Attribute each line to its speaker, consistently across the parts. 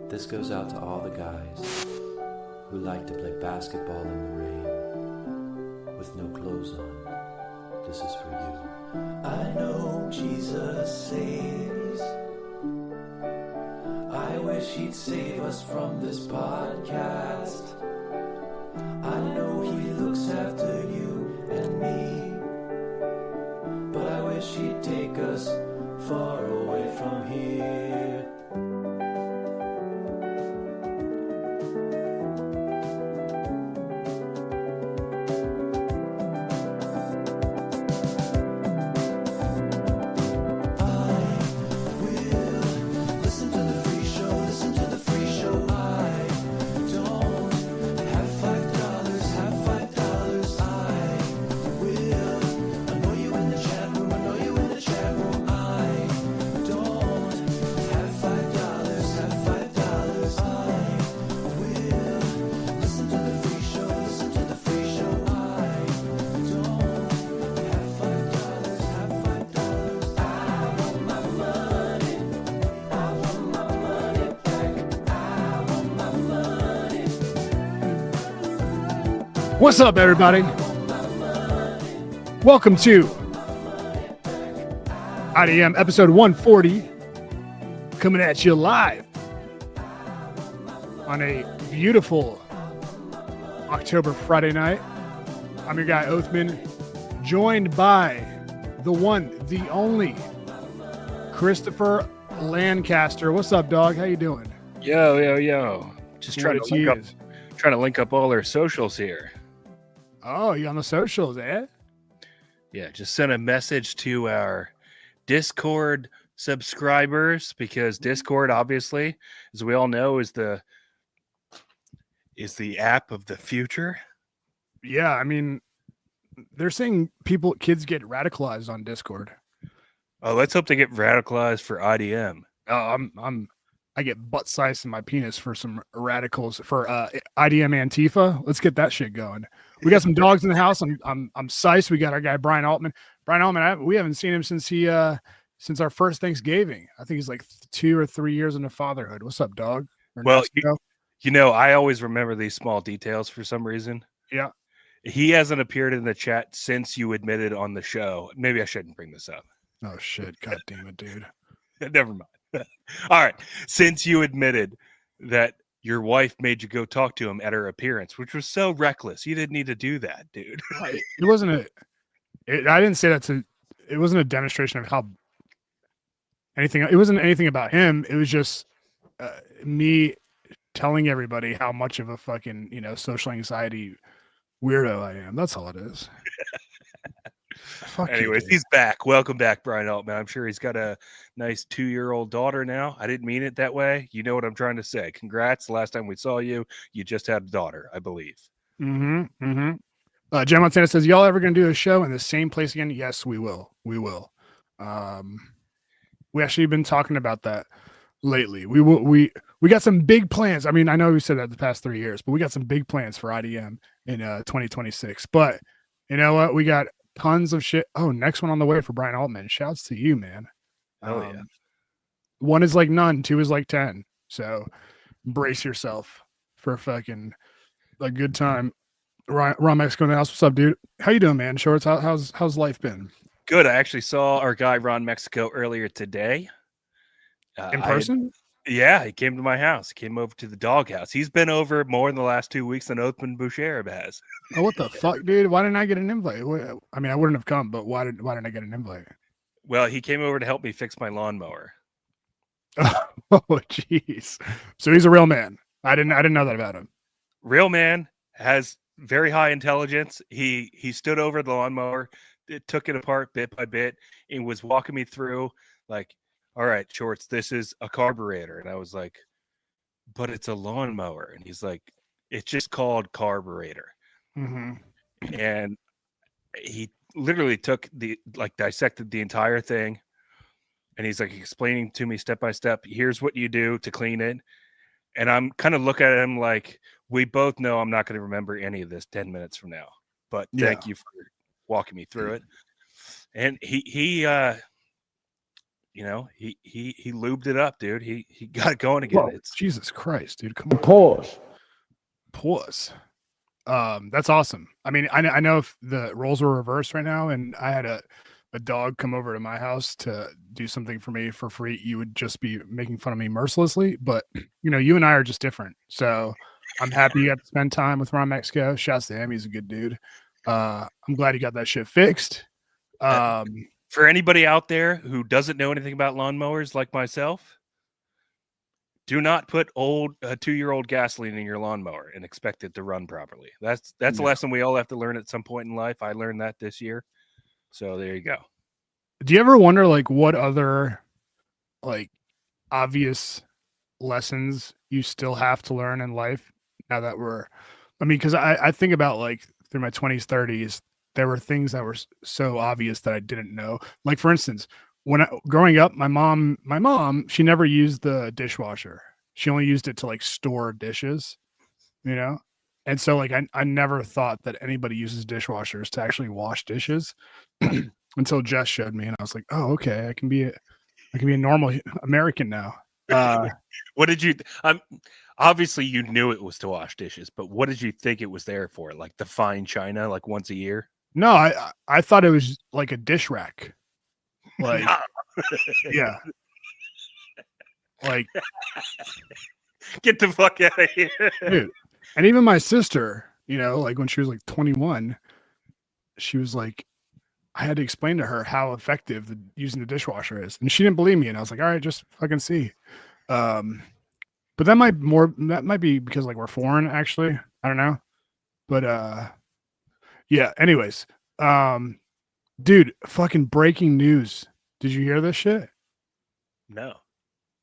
Speaker 1: This goes out to all the guys who like to play basketball in the rain with no clothes on. This is for you. I know Jesus saves. I wish he'd save us from this podcast. I know he looks after you and me, but I wish he'd take us far away from here.
Speaker 2: What's up, everybody? Welcome to IDM episode 140, coming at you live on a beautiful October Friday night. I'm your guy, Oathman, joined by the one, the only, Christopher Lancaster. What's up, dog? How you doing?
Speaker 3: Yo. Just trying to link up all our socials here.
Speaker 2: Oh, you on the socials, eh?
Speaker 3: Yeah, just sent a message to our Discord subscribers because Discord, obviously, as we all know, is the app of the future.
Speaker 2: Yeah, I mean, they're saying kids get radicalized on Discord.
Speaker 3: Oh, let's hope they get radicalized for IDM.
Speaker 2: I get butt sized in my penis for some radicals for IDM Antifa. Let's get that shit going. We got some dogs in the house. I'm sized. We got our guy Brian Altman. We haven't seen him since since our first Thanksgiving. I think he's like 2 or 3 years into fatherhood. What's up, dog?
Speaker 3: Well, you know, I always remember these small details for some reason.
Speaker 2: Yeah.
Speaker 3: He hasn't appeared in the chat since you admitted on the show. Maybe I shouldn't bring this up.
Speaker 2: Oh shit! God damn it, dude.
Speaker 3: Never mind. All right. Since you admitted that your wife made you go talk to him at her appearance, which was so reckless. You didn't need to do that, dude.
Speaker 2: It wasn't I didn't say that it wasn't a demonstration of how anything. It wasn't anything about him. It was just me telling everybody how much of a fucking, social anxiety weirdo I am. That's all it is.
Speaker 3: Anyways, he's back. Welcome back, Brian Altman. I'm sure he's got a nice 2-year-old daughter now. I didn't mean it that way. You know what I'm trying to say. Congrats. The last time we saw you, you just had a daughter, I believe.
Speaker 2: Jen Montana says, y'all ever going to do a show in the same place again? Yes, we will. We will. We actually been talking about that lately. We got some big plans. I mean, I know we said that the past 3 years, but we got some big plans for IDM in 2026. But you know what? We got tons of shit. Oh, next one on the way for Brian Altman. Shouts to you, man.
Speaker 3: Oh, yeah.
Speaker 2: 1 is like none. 2 is like 10. So brace yourself for a good time. Ron Mexico in the house. What's up, dude? How you doing, man? Shorts. How's life been?
Speaker 3: Good. I actually saw our guy Ron Mexico earlier today.
Speaker 2: In person?
Speaker 3: Yeah, he came to my house. He came over to the doghouse. He's been over more in the last 2 weeks than Othman Boucher has.
Speaker 2: Oh, what the fuck, dude? Why didn't I get an invite? I mean, I wouldn't have come, but why didn't I get an invite?
Speaker 3: Well, he came over to help me fix my lawnmower.
Speaker 2: Oh, jeez. So he's a real man. I didn't know that about him.
Speaker 3: Real man, has very high intelligence. He stood over the lawnmower, took it apart bit by bit, and was walking me through like, all right, Shorts, this is a carburetor. And I was like, but it's a lawnmower. And he's like, it's just called carburetor.
Speaker 2: Mm-hmm.
Speaker 3: And he literally dissected the entire thing. And he's like explaining to me step by step, here's what you do to clean it. And I'm kind of looking at him like, we both know I'm not going to remember any of this 10 minutes from now. But thank you for walking me through it. And he you know, he lubed it up, dude. He got it going again.
Speaker 2: Whoa,
Speaker 3: It's
Speaker 2: Jesus Christ, dude. Come on. Pause. That's awesome. I mean, I know if the roles were reversed right now and I had a dog come over to my house to do something for me for free, you would just be making fun of me mercilessly. But you know, you and I are just different. So I'm happy you got to spend time with Ron Mexico. Shouts to him. He's a good dude. I'm glad you got that shit fixed.
Speaker 3: For anybody out there who doesn't know anything about lawnmowers like myself, do not put old 2-year-old gasoline in your lawnmower and expect it to run properly. That's a lesson we all have to learn at some point in life. I learned that this year. So there you go.
Speaker 2: Do you ever wonder like what other like obvious lessons you still have to learn in life now that I mean, because I think about like through my 20s, 30s, there were things that were so obvious that I didn't know. Like for instance, growing up, my mom, she never used the dishwasher. She only used it to like store dishes, you know? And so like I never thought that anybody uses dishwashers to actually wash dishes until Jess showed me and I was like, "Oh, okay, I can be a normal American now."
Speaker 3: What did you obviously you knew it was to wash dishes, but what did you think it was there for? Like the fine china like once a year?
Speaker 2: No, I thought it was like a dish rack. Like yeah. Like
Speaker 3: get the fuck out of here.
Speaker 2: Dude. And even my sister, you know, like when she was like 21, she was like, I had to explain to her how effective using the dishwasher is. And she didn't believe me. And I was like, all right, just fucking see. But that might be because like we're foreign, actually. I don't know. But yeah, anyways. Dude, fucking breaking news. Did you hear this shit?
Speaker 3: No.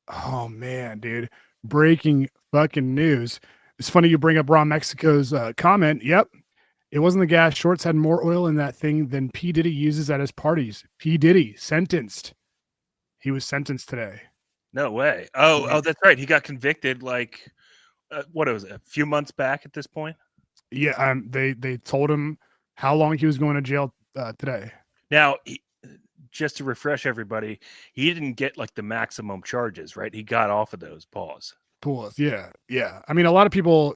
Speaker 2: Oh man, dude. Breaking fucking news. It's funny you bring up Raw Mexico's comment. Yep. It wasn't the gas. Shorts had more oil in that thing than P. Diddy uses at his parties. P. Diddy sentenced. He was sentenced today.
Speaker 3: No way. Oh, that's right. He got convicted like what was it? A few months back at this point?
Speaker 2: Yeah, they told him how long he was going to jail today.
Speaker 3: Now, just to refresh everybody, he didn't get like the maximum charges, right? He got off of those pause.
Speaker 2: Yeah. I mean, a lot of people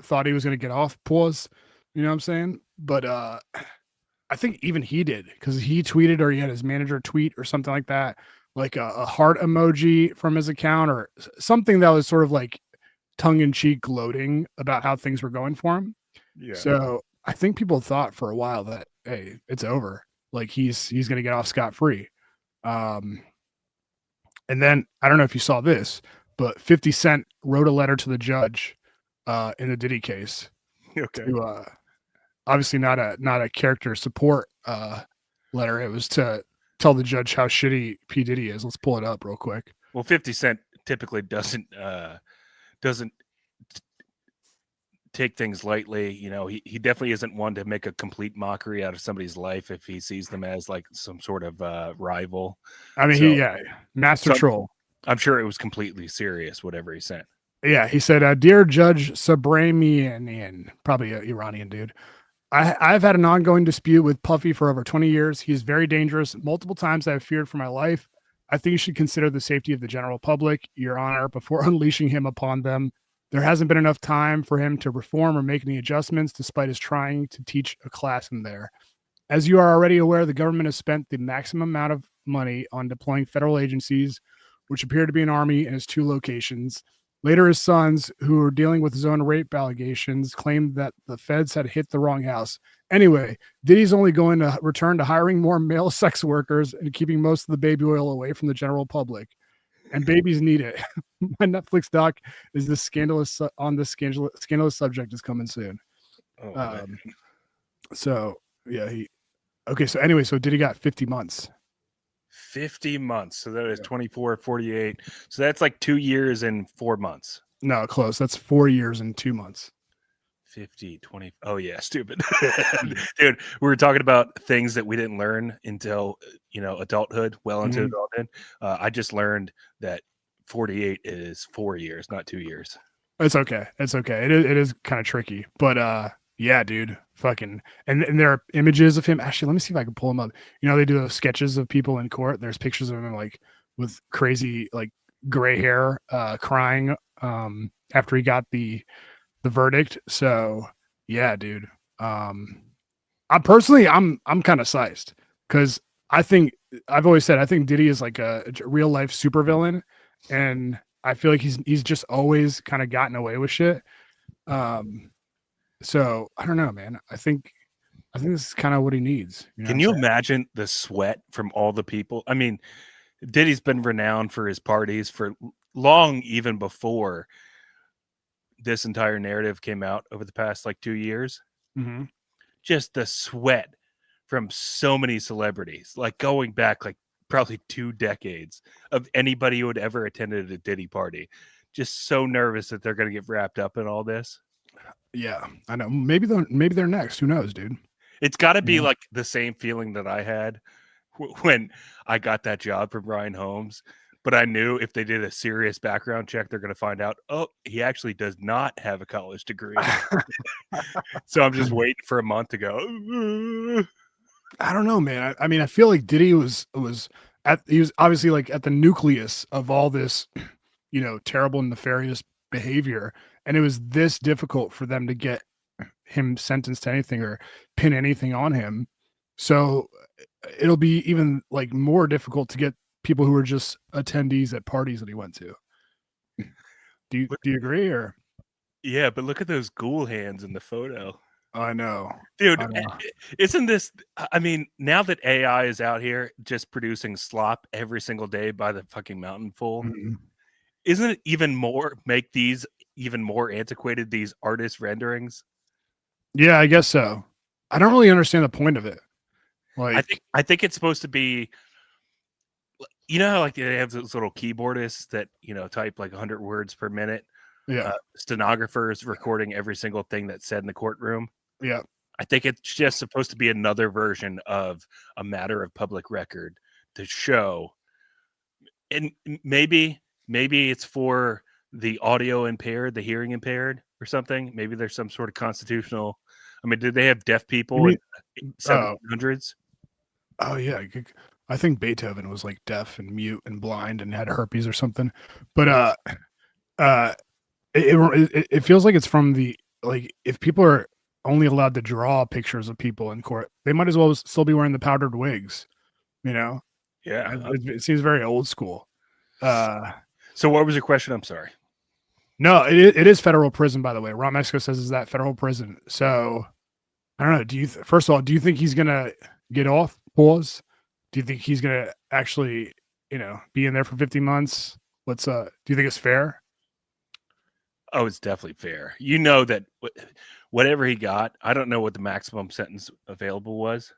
Speaker 2: thought he was going to get off pause. You know what I'm saying? But I think even he did because he tweeted or he had his manager tweet or something like that, like a heart emoji from his account or something that was sort of like tongue-in-cheek gloating about how things were going for him. Yeah. So I think people thought for a while that, hey, it's over. Like he's going to get off scot-free. And then I don't know if you saw this, but 50 Cent wrote a letter to the judge in the Diddy case.
Speaker 3: Okay.
Speaker 2: To, obviously not a character support letter. It was to tell the judge how shitty P. Diddy is. Let's pull it up real quick.
Speaker 3: Well, 50 Cent typically doesn't take things lightly. You know, he definitely isn't one to make a complete mockery out of somebody's life if he sees them as like some sort of rival.
Speaker 2: I mean, master troll.
Speaker 3: I'm sure it was completely serious, whatever he sent.
Speaker 2: Yeah, he said, "Dear Judge Sabramian, probably an Iranian dude. I've had an ongoing dispute with Puffy for over 20 years. He's very dangerous. Multiple times I have feared for my life. I think you should consider the safety of the general public, Your Honor, before unleashing him upon them. There hasn't been enough time for him to reform or make any adjustments, despite his trying to teach a class in there. As you are already aware, the government has spent the maximum amount of money on deploying federal agencies, which appear to be an army in his 2 locations. Later, his sons, who were dealing with his own rape allegations, claimed that the feds had hit the wrong house. Anyway, Diddy's only going to return to hiring more male sex workers and keeping most of the baby oil away from the general public. And babies need it. My Netflix doc is this scandalous subject is coming soon. So yeah, so Diddy got 50 months.
Speaker 3: 50 months. So that is 24, 48. So that's like 2 years and 4 months.
Speaker 2: No, close. That's 4 years and 2 months.
Speaker 3: 50, 20. Oh yeah, stupid. Dude, we were talking about things that we didn't learn until, adulthood, well into adulthood. I just learned that 48 is 4 years, not 2 years.
Speaker 2: It's okay. It is kind of tricky, but yeah, dude, fucking, and there are images of him. Actually, let me see if I can pull him up. They do those sketches of people in court. There's pictures of him like with crazy like gray hair, crying after he got the verdict. So yeah, dude. I'm kind of psyched because I think I've always said I think Diddy is like a real life supervillain, and I feel like he's just always kind of gotten away with shit. So I don't know, man. I think this is kind of what he needs. You know
Speaker 3: Can
Speaker 2: what
Speaker 3: you
Speaker 2: I'm saying?
Speaker 3: imagine the sweat from all the people? I mean, Diddy's been renowned for his parties for long, even before this entire narrative came out over the past like 2 years.
Speaker 2: Mhm.
Speaker 3: Just the sweat from so many celebrities, like going back like probably 2 decades of anybody who had ever attended a Diddy party. Just so nervous that they're going to get wrapped up in all this.
Speaker 2: Yeah, I know. Maybe they're next. Who knows, dude?
Speaker 3: It's got to be
Speaker 2: Yeah.
Speaker 3: like the same feeling that I had when I got that job from Brian Holmes. But I knew if they did a serious background check, they're going to find out, oh, he actually does not have a college degree. So I'm just waiting for a month to go.
Speaker 2: I don't know, man. I mean, I feel like Diddy was he was obviously like at the nucleus of all this, terrible and nefarious behavior, and it was this difficult for them to get him sentenced to anything or pin anything on him. So it'll be even like more difficult to get people who are just attendees at parties that he went to. Do you agree or?
Speaker 3: Yeah, but look at those ghoul hands in the photo.
Speaker 2: I know.
Speaker 3: Dude,
Speaker 2: I know.
Speaker 3: isn't this? I mean, now that AI is out here just producing slop every single day by the fucking mountainful,
Speaker 2: Mhm.
Speaker 3: isn't it even more make these even more antiquated? These artist renderings.
Speaker 2: Yeah, I guess so. I don't really understand the point of it. Like,
Speaker 3: I think it's supposed to be. You know how like they have those little keyboardists that type like 100 words per minute.
Speaker 2: yeah,
Speaker 3: Stenographers recording every single thing that's said in the courtroom.
Speaker 2: yeah.
Speaker 3: I think it's just supposed to be another version of a matter of public record to show, and maybe it's for the audio impaired, the hearing impaired, or something. Maybe there's some sort of constitutional. I mean, did they have deaf
Speaker 2: You
Speaker 3: people in
Speaker 2: mean,
Speaker 3: 1700s?
Speaker 2: oh yeah, I think Beethoven was like deaf and mute and blind and had herpes or something. But uh, it feels like it's from the like if people are only allowed to draw pictures of people in court, they might as well still be wearing the powdered wigs. You know,
Speaker 3: Yeah.
Speaker 2: it seems very old school.
Speaker 3: So what was your question? I'm sorry.
Speaker 2: No, it is federal prison, by the way. Ron Mexico says is that federal prison. So I don't know. First of all, do you think he's gonna get off? Pause. Do you think he's gonna actually, be in there for 50 months? Do you think it's fair?
Speaker 3: Oh, it's definitely fair. You know that whatever he got, I don't know what the maximum sentence available was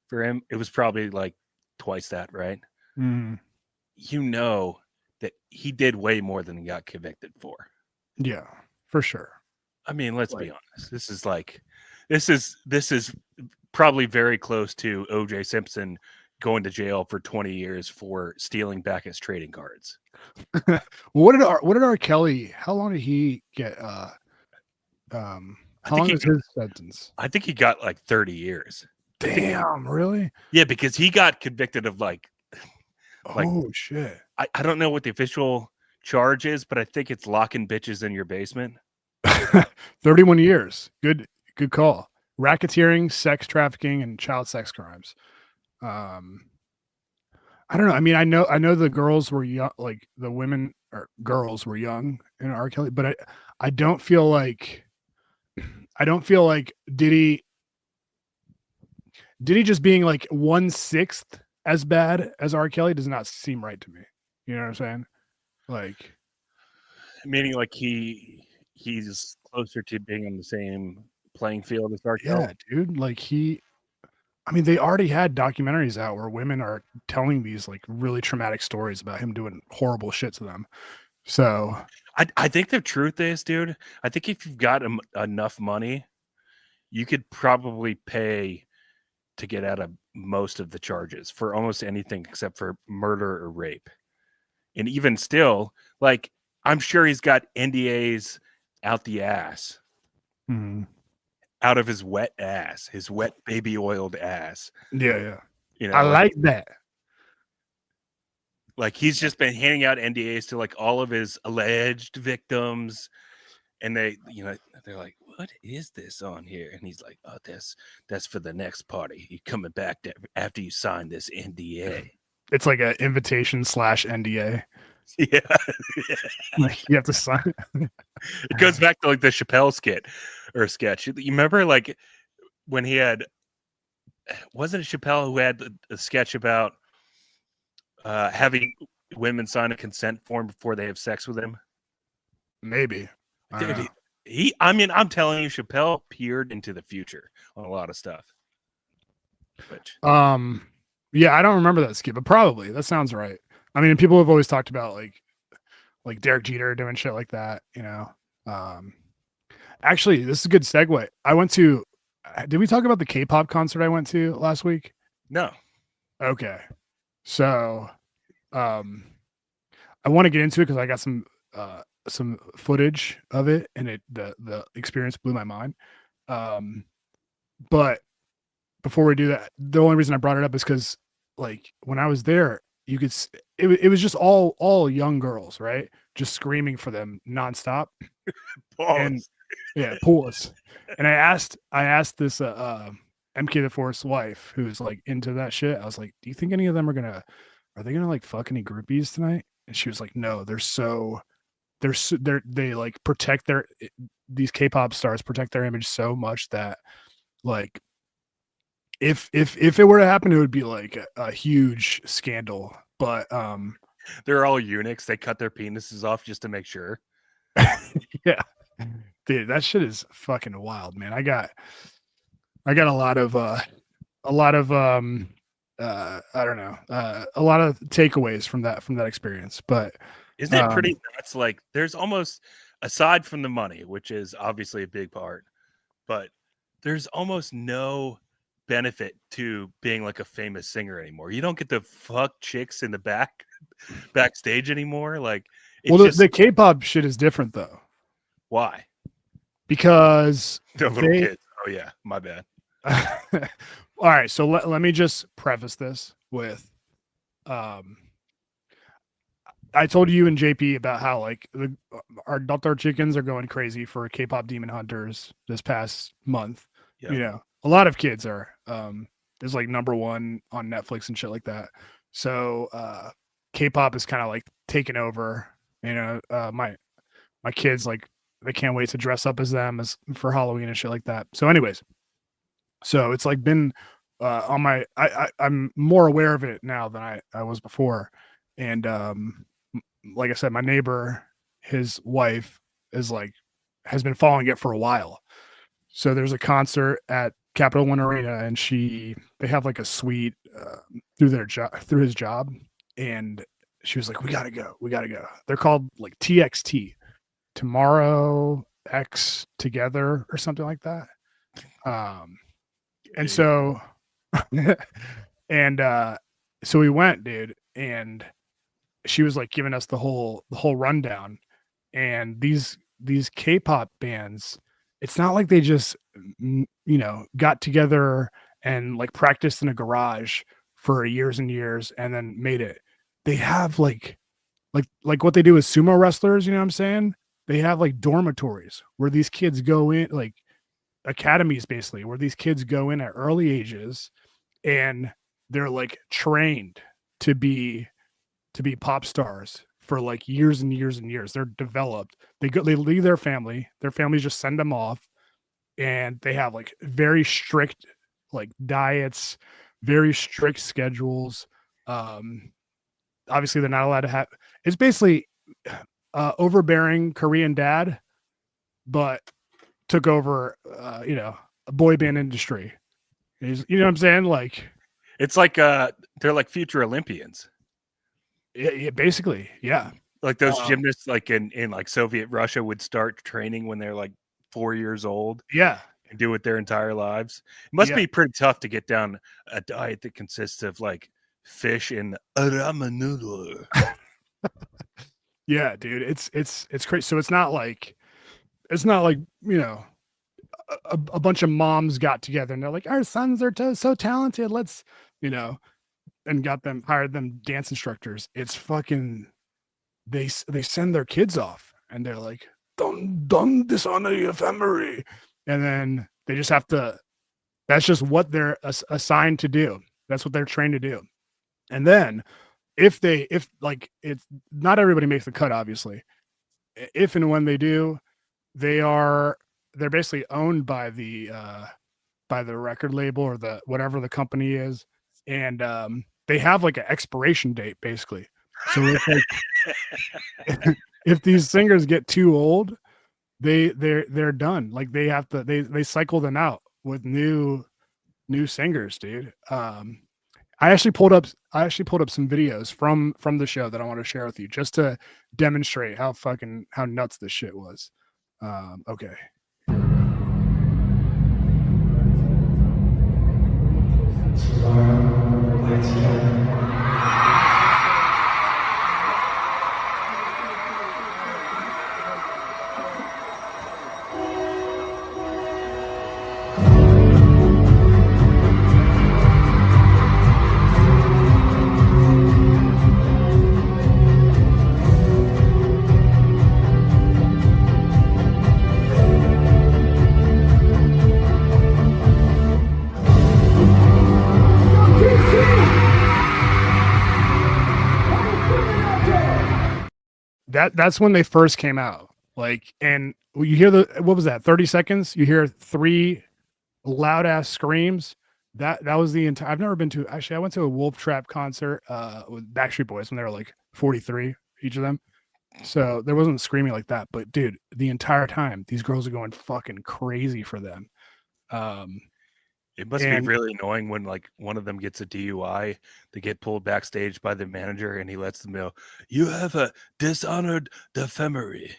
Speaker 3: for him. It was probably like twice that, right?
Speaker 2: Mm,
Speaker 3: You know that he did way more than he got convicted for.
Speaker 2: yeah, for sure.
Speaker 3: I mean, let's be honest. This is probably very close to O.J. Simpson going to jail for 20 years for stealing back his trading cards.
Speaker 2: Well, what did R. Kelly? How long did he get? How long is his sentence?
Speaker 3: I think he got like 30 years.
Speaker 2: Damn, really?
Speaker 3: Yeah, because he got convicted of like
Speaker 2: Oh shit!
Speaker 3: I don't know what the official charge is, but I think it's locking bitches in your basement.
Speaker 2: 31 years. Good call. Racketeering, sex trafficking, and child sex crimes. I don't know. I mean, I know the girls were young, like the women or girls were young in R. Kelly, but I don't feel like Diddy just being like 1/6 as bad as R. Kelly does not seem right to me. You know what I'm saying? Like,
Speaker 3: Meaning like he's closer to being on the same playing field as R. Kelly.
Speaker 2: yeah, dude. Like I mean, they already had documentaries out where women are telling these like really traumatic stories about him doing horrible shit to them. So
Speaker 3: I think the truth is, dude, I think if you've got enough money, you could probably pay to get out of most of the charges for almost anything except for murder or rape. And even still, like, I'm sure he's got NDAs out the ass, out of his wet ass, his wet baby oiled ass.
Speaker 2: yeah.
Speaker 3: You know,
Speaker 2: I like that.
Speaker 3: Like he's just been handing out NDAs to like all of his alleged victims, and they're like, "What is this on here?" And he's like, "Oh, that's for the next party. You coming back after you sign this NDA."
Speaker 2: It's like an invitation / NDA.
Speaker 3: Yeah,
Speaker 2: Like you have to sign.
Speaker 3: it goes back to like the Chappelle sketch. You remember like when he had, wasn't it Chappelle who had a sketch about having women sign a consent form before they have sex with him?
Speaker 2: Maybe.
Speaker 3: Dude, I'm telling you, Chappelle peered into the future on a lot of stuff. Which,
Speaker 2: yeah, I don't remember that skit, but probably that sounds right. I mean, people have always talked about like Derek Jeter doing shit like that, you know. Actually, this is a good segue. I went to. Did we talk about the K-pop concert I went to last week?
Speaker 3: no.
Speaker 2: Okay, so I want to get into it because I got some footage of it, and the experience blew my mind. But before we do that, the only reason I brought it up is because like when I was there, you could it was just all young girls, right? Just screaming for them nonstop. And yeah, pause. And I asked this MK the Force wife who's like into that shit. I was like, do you think any of them are they gonna like fuck any groupies tonight? And she was like, no, they like protect these K-pop stars protect their image so much that like if it were to happen, it would be like a huge scandal. But
Speaker 3: they're all eunuchs. They cut their penises off just to make sure.
Speaker 2: yeah, dude, that shit is fucking wild, man. I got a lot of I don't know, a lot of takeaways from that experience. But
Speaker 3: isn't it pretty nuts? Like there's almost, aside from the money, which is obviously a big part, but there's almost no benefit to being like a famous singer anymore. You don't get to fuck chicks in the backstage anymore. Like,
Speaker 2: the K-pop shit is different though.
Speaker 3: Why?
Speaker 2: Because
Speaker 3: the little kids. Oh yeah, my bad.
Speaker 2: All right, so let me just preface this with I told you and JP about how like our Dr. Chickens are going crazy for K-pop Demon Hunters this past month. Yep. You know, a lot of kids are there's like #1 on Netflix and shit like that. So K-pop is kind of like taking over. You know, my kids, like, they can't wait to dress up as them for Halloween and shit like that. So anyways, so it's like been on my I'm more aware of it now than I was before. And like I said, my neighbor, his wife has been following it for a while. So there's a concert at Capital One Arena, and they have like a suite through his job, and she was like, we gotta go. They're called like TXT, Tomorrow X Together or something like that. And so so we went, dude, and she was like giving us the whole rundown. And these K-pop bands, it's not like they just got together and like practiced in a garage for years and years and then made it. They have like what they do with sumo wrestlers, you know what I'm saying? They have like dormitories where these kids go in, like academies basically, where these kids go in at early ages and they're like trained to be pop stars for like years and years and years. They're developed. They leave their families just send them off, and they have like very strict like diets, very strict schedules. Obviously they're not allowed to have, it's basically overbearing Korean dad, but took over a boy band industry. You know what I'm saying? Like,
Speaker 3: it's like they're like future Olympians.
Speaker 2: Yeah, basically, yeah.
Speaker 3: Like those gymnasts, like in like Soviet Russia, would start training when they're like 4 years old.
Speaker 2: Yeah,
Speaker 3: and do it their entire lives. It must be pretty tough to get down a diet that consists of like fish and ramen noodle.
Speaker 2: Yeah, dude, it's crazy. So it's not like a bunch of moms got together and they're like, our sons are so talented. Let's and hired them dance instructors. It's fucking they send their kids off and they're like, don't dishonor your family, and then they just have to. That's just what they're assigned to do. That's what they're trained to do. And then if like it's not everybody makes the cut, obviously. If and when they do, they're basically owned by the record label or the whatever the company is, and they have like an expiration date basically. So if these singers get too old, they're done. Like they have to they cycle them out with new singers, dude. I actually pulled up some videos from the show that I want to share with you just to demonstrate how nuts this shit was. Okay. That's when they first came out. Like, and you hear what was that? 30 seconds. You hear 3 loud ass screams. That was the entire. I've never been to. Actually, I went to a Wolf Trap concert with Backstreet Boys when they were like 43 each of them. So there wasn't screaming like that. But dude, the entire time these girls are going fucking crazy for them.
Speaker 3: It must be really annoying when like one of them gets a DUI, they get pulled backstage by the manager and he lets them know, you have a dishonored defemery.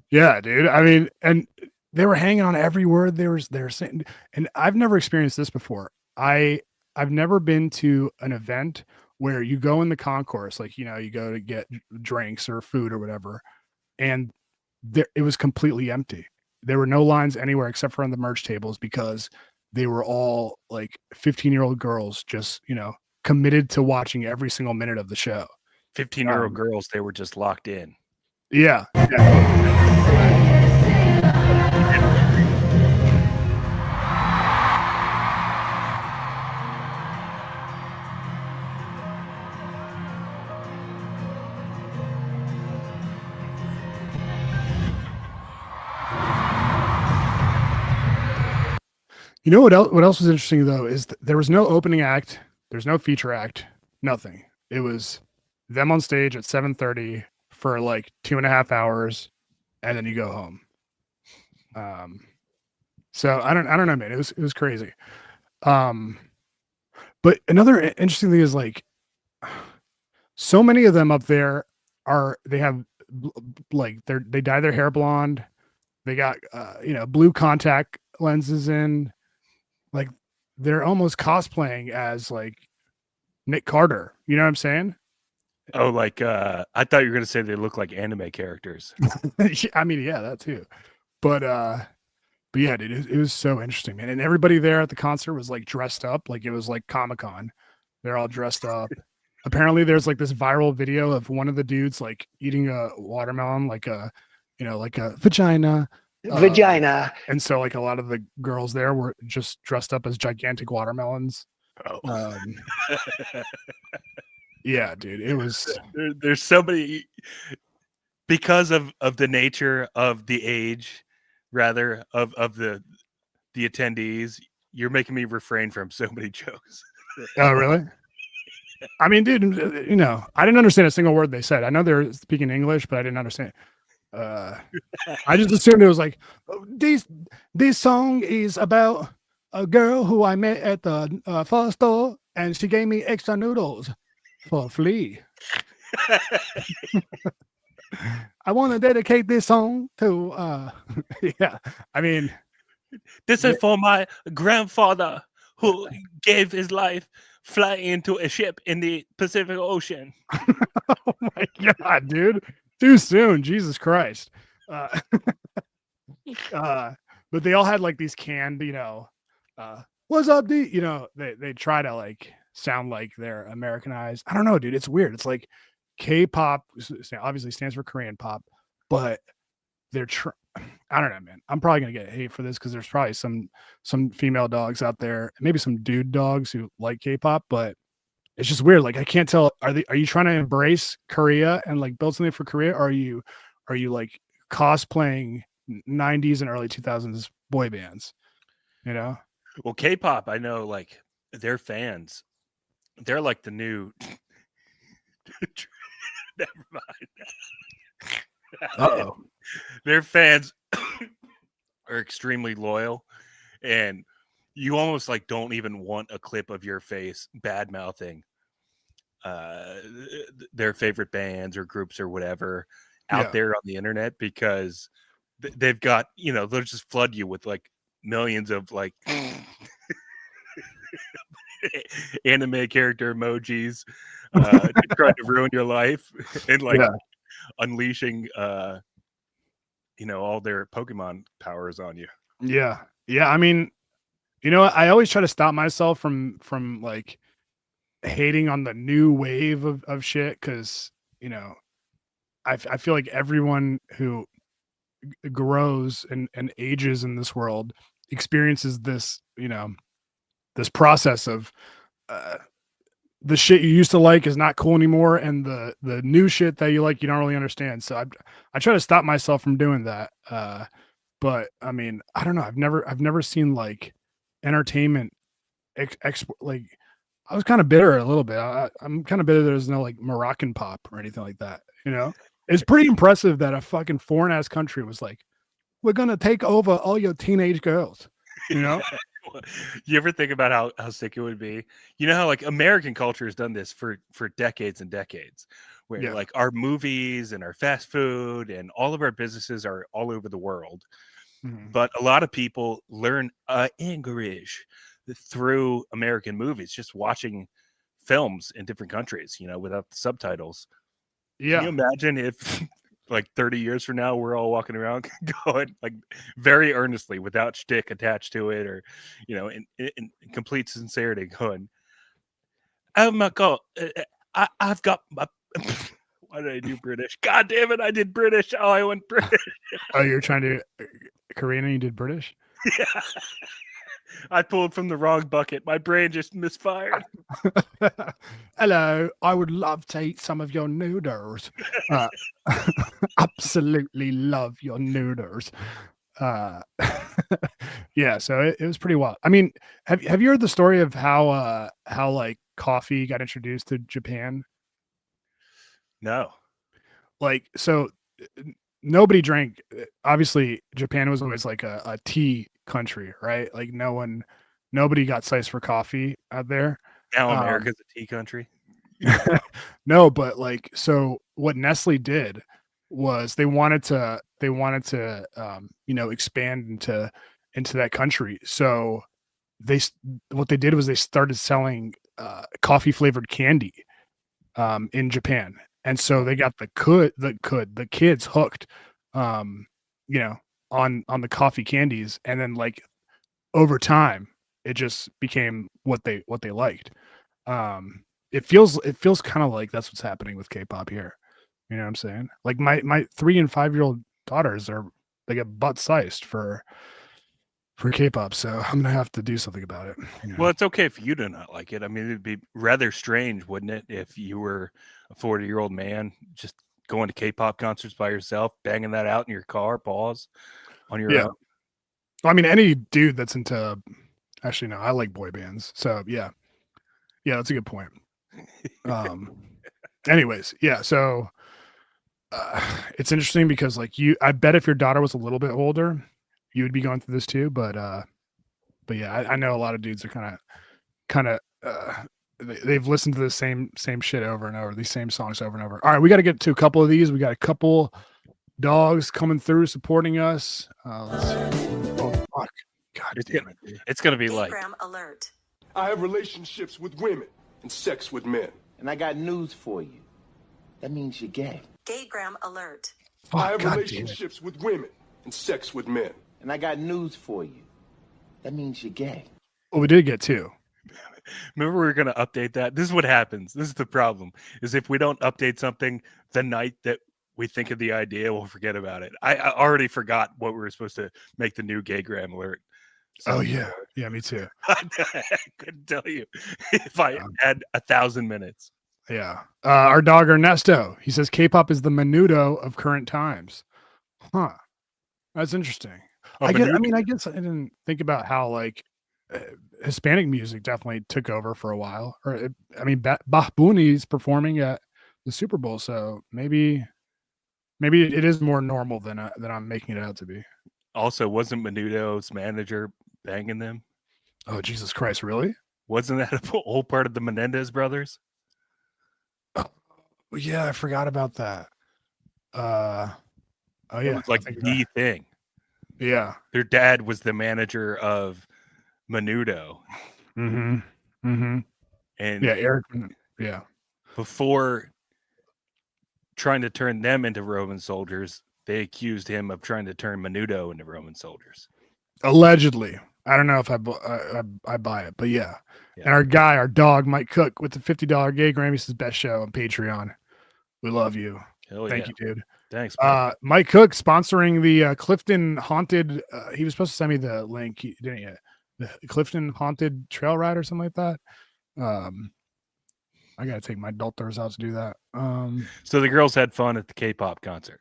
Speaker 2: Yeah, dude. I mean, and they were hanging on every word they were saying. And I've never experienced this before. I've never been to an event where you go in the concourse, like, you know, you go to get drinks or food or whatever, and it was completely empty. There were no lines anywhere except for on the merch tables because they were all like 15-year-old girls just, you know, committed to watching every single minute of the show.
Speaker 3: 15-year-old girls, they were just locked in.
Speaker 2: Yeah. You know what else? What else was interesting though is there was no opening act. There's no feature act. Nothing. It was them on stage at 7:30 for like 2.5 hours, and then you go home. So I don't know, man. It was crazy. But another interesting thing is like, so many of them up there they have like they dye their hair blonde. They got you know, blue contact lenses in. Like they're almost cosplaying as like Nick Carter. You know what I'm saying?
Speaker 3: Oh, like I thought you were gonna say they look like anime characters.
Speaker 2: I mean, yeah, that too. But yeah, dude, it was so interesting, man. And everybody there at the concert was like dressed up, like it was like Comic-Con. They're all dressed up. Apparently, there's like this viral video of one of the dudes like eating a watermelon, like a, you know, like a vagina. And so like a lot of the girls there were just dressed up as gigantic watermelons.
Speaker 3: Oh.
Speaker 2: Yeah, dude, it was.
Speaker 3: There's somebody, because of the nature of the age, rather of the attendees. You're making me refrain from so many jokes.
Speaker 2: Oh, really? I mean, dude, you know, I didn't understand a single word they said. I know they're speaking English, but I didn't understand. I just assumed it was like, this song is about a girl who I met at the pho store, and she gave me extra noodles for a flea. I want to dedicate this song to yeah. I mean,
Speaker 3: this is for my grandfather who gave his life flying into a ship in the Pacific Ocean.
Speaker 2: Oh my god, dude. Too soon. Jesus Christ. But they all had like these canned, you know, what's up, D? You know, they try to like sound like they're Americanized. I don't know, dude. It's weird. It's like K-pop obviously stands for Korean pop, but they're I don't know, man. I'm probably gonna get hate for this because there's probably some female dogs out there, maybe some dude dogs who like K-pop, but it's just weird. Like I can't tell. Are you trying to embrace Korea and like build something for Korea? Or are you like cosplaying 90s and early 2000s boy bands? You know?
Speaker 3: Well, K-pop, I know, like their fans, they're like the new. Never mind.
Speaker 2: Uh-oh.
Speaker 3: Their fans are extremely loyal, and you almost like don't even want a clip of your face bad mouthing their favorite bands or groups or whatever out there on the internet, because they've got, they'll just flood you with like millions of like anime character emojis trying to ruin your life and like unleashing all their Pokemon powers on you.
Speaker 2: Yeah. I mean, I always try to stop myself from like hating on the new wave of shit, because I feel like everyone who grows and ages in this world experiences this this process of the shit you used to like is not cool anymore, and the new shit that you like you don't really understand. So I try to stop myself from doing that. But I mean, I don't know. I've never seen like entertainment like. I was kind of bitter a little bit. I'm kind of bitter there's no like Moroccan pop or anything like that. It's pretty impressive that a fucking foreign ass country was like, we're gonna take over all your teenage girls.
Speaker 3: You ever think about how sick it would be? You know how like American culture has done this for decades and decades, where like our movies and our fast food and all of our businesses are all over the world. Mm-hmm. But a lot of people learn English through American movies, just watching films in different countries, without the subtitles. Can you imagine if like 30 years from now, we're all walking around going like very earnestly without shtick attached to it, or, in complete sincerity going, oh my God, I've got my, why did I do British? God damn it. I did British. Oh, I went British.
Speaker 2: Oh, you're trying to Korean and you did British?
Speaker 3: Yeah. I pulled from the wrong bucket. My brain just misfired.
Speaker 2: Hello, I would love to eat some of your noodles. Absolutely love your noodles. Yeah, so it was pretty wild. I mean, have you heard the story of how like coffee got introduced to Japan? No. Like, so nobody drank. Obviously, Japan was always like a tea country, right? Like nobody got sliced for coffee out there.
Speaker 3: Now America's a tea country.
Speaker 2: No, but like, so what Nestle did was they wanted to expand into that country. So what they did was they started selling coffee flavored candy in Japan. And so they got the kids hooked on the coffee candies, and then like over time it just became what they liked. It feels kind of like that's what's happening with K-pop here. You know what I'm saying? Like my 3 and 5-year-old daughters they get butt sized for K-pop, so I'm gonna have to do something about it.
Speaker 3: Well, it's okay if you do not like it. I mean, it'd be rather strange, wouldn't it, if you were a 40-year-old man just going to K-pop concerts by yourself, banging that out in your car, pause on your own.
Speaker 2: Well, I mean, any dude that's into, actually no, I like boy bands, so yeah, that's a good point. Anyways, yeah, so it's interesting because like I bet if your daughter was a little bit older, you would be going through this too, but yeah, I know a lot of dudes are kind of they've listened to the same shit over and over, these same songs over and over. All right, we got to get to a couple of these. We got a couple dogs coming through supporting us. Let's see. Oh fuck, God damn it!
Speaker 3: It's gonna be like
Speaker 4: alert. I have relationships with women and sex with men,
Speaker 5: and I got news for you. That means you're gay.
Speaker 4: Gaygram alert.
Speaker 2: Fuck,
Speaker 4: I have
Speaker 2: God
Speaker 4: relationships with women and sex with men.
Speaker 5: And I got news for you. That means you're gay.
Speaker 2: Well, we did get two.
Speaker 3: Remember, we were going to update that. This is what happens. This is the problem: is if we don't update something the night that we think of the idea, we'll forget about it. I already forgot what we were supposed to make the new gay gram alert.
Speaker 2: Oh yeah, me too.
Speaker 3: I couldn't tell you if I had 1,000 minutes.
Speaker 2: Yeah. Our dog Ernesto, he says K-pop is the menudo of current times. Huh. That's interesting.
Speaker 3: Oh,
Speaker 2: I guess I didn't think about how like Hispanic music definitely took over for a while. Or Bah Booney's performing at the Super Bowl, so maybe it is more normal than I'm making it out to be.
Speaker 3: Also, wasn't Menudo's manager banging them?
Speaker 2: Oh Jesus Christ, really?
Speaker 3: Wasn't that a whole part of the Menendez brothers?
Speaker 2: Oh, yeah, I forgot about that. Oh
Speaker 3: It
Speaker 2: yeah,
Speaker 3: was like the thing.
Speaker 2: Yeah.
Speaker 3: Their dad was the manager of Menudo.
Speaker 2: Mm-hmm. Mm-hmm.
Speaker 3: And
Speaker 2: yeah, Eric. Yeah.
Speaker 3: Before trying to turn them into Roman soldiers, they accused him of trying to turn Menudo into Roman soldiers.
Speaker 2: Allegedly. I don't know if I buy it, but yeah. And our dog, Mike Cook, with the $50 gay Grammys, his best show on Patreon. We love you.
Speaker 3: Hell
Speaker 2: Thank
Speaker 3: yeah.
Speaker 2: you, dude.
Speaker 3: Thanks, Mike.
Speaker 2: Mike Cook sponsoring the Clifton Haunted. He was supposed to send me the link, didn't you? The Clifton Haunted Trail Ride or something like that. I gotta take my daughters out to do that.
Speaker 3: So the girls had fun at the K-pop concert.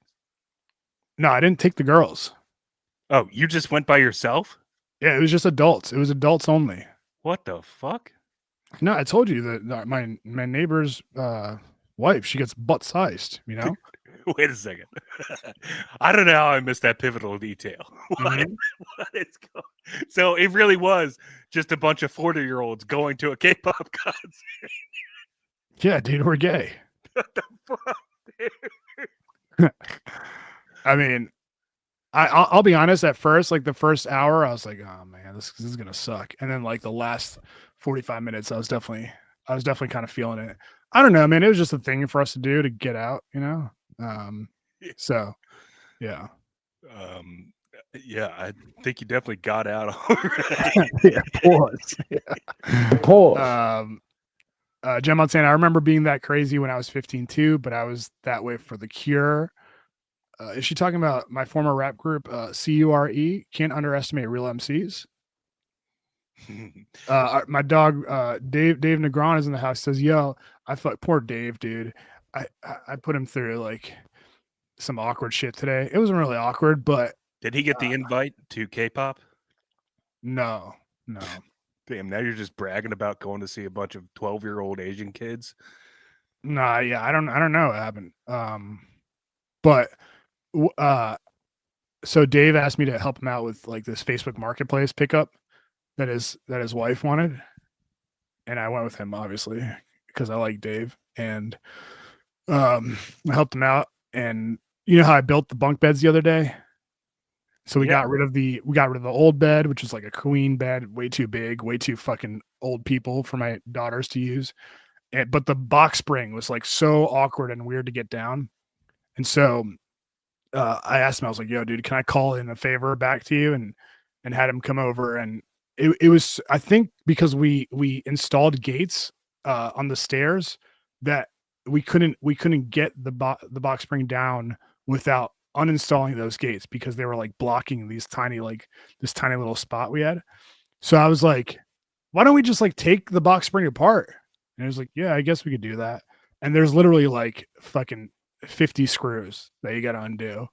Speaker 2: No, I didn't take the girls.
Speaker 3: Oh, you just went by yourself?
Speaker 2: Yeah, it was just adults. It was adults only.
Speaker 3: What the fuck?
Speaker 2: No, I told you that my neighbor's wife, she gets butt sized, you know?
Speaker 3: Wait a second. I don't know how I missed that pivotal detail.
Speaker 2: Mhm.
Speaker 3: What is going? So it really was just a bunch of 40-year-olds going to a K-pop concert.
Speaker 2: Yeah, dude, we're gay.
Speaker 3: What the fuck, dude?
Speaker 2: I mean, I'll be honest. At first, like the first hour, I was like, "Oh man, this is gonna suck." And then like the last 45 minutes, I was definitely kind of feeling it. I don't know, man. It was just a thing for us to do to get out, you know. So, yeah.
Speaker 3: Yeah, I think you definitely got out already.
Speaker 2: Yeah, pause. Yeah. Pause. Jem Montana, I remember being that crazy when I was 15 too, but I was that way for The Cure. Is she talking about my former rap group, CURE? Can't underestimate real MCs. My dog, Dave Negron is in the house. Says, "Yo, I fuck poor Dave, dude. I put him through like some awkward shit today. It wasn't really awkward, but
Speaker 3: did he get the invite to K-pop?
Speaker 2: No.
Speaker 3: Damn, now you're just bragging about going to see a bunch of 12-year-old Asian kids.
Speaker 2: Nah, yeah, I don't know what happened. But so Dave asked me to help him out with like this Facebook Marketplace pickup that his wife wanted, and I went with him obviously because I like Dave, and I helped him out. And you know how I built the bunk beds the other day? So we got rid of the old bed, which was like a queen bed, way too big, way too fucking old people for my daughters to use. But the box spring was like so awkward and weird to get down. And so I asked him, I was like, "Yo, dude, can I call in a favor back to you?" And had him come over. And it was, I think, because we installed gates on the stairs that we couldn't get the box spring down without uninstalling those gates because they were like blocking this tiny little spot we had. So I was like, "Why don't we just like take the box spring apart?" And he was like, "Yeah, I guess we could do that." And there's literally like fucking 50 screws that you got to undo.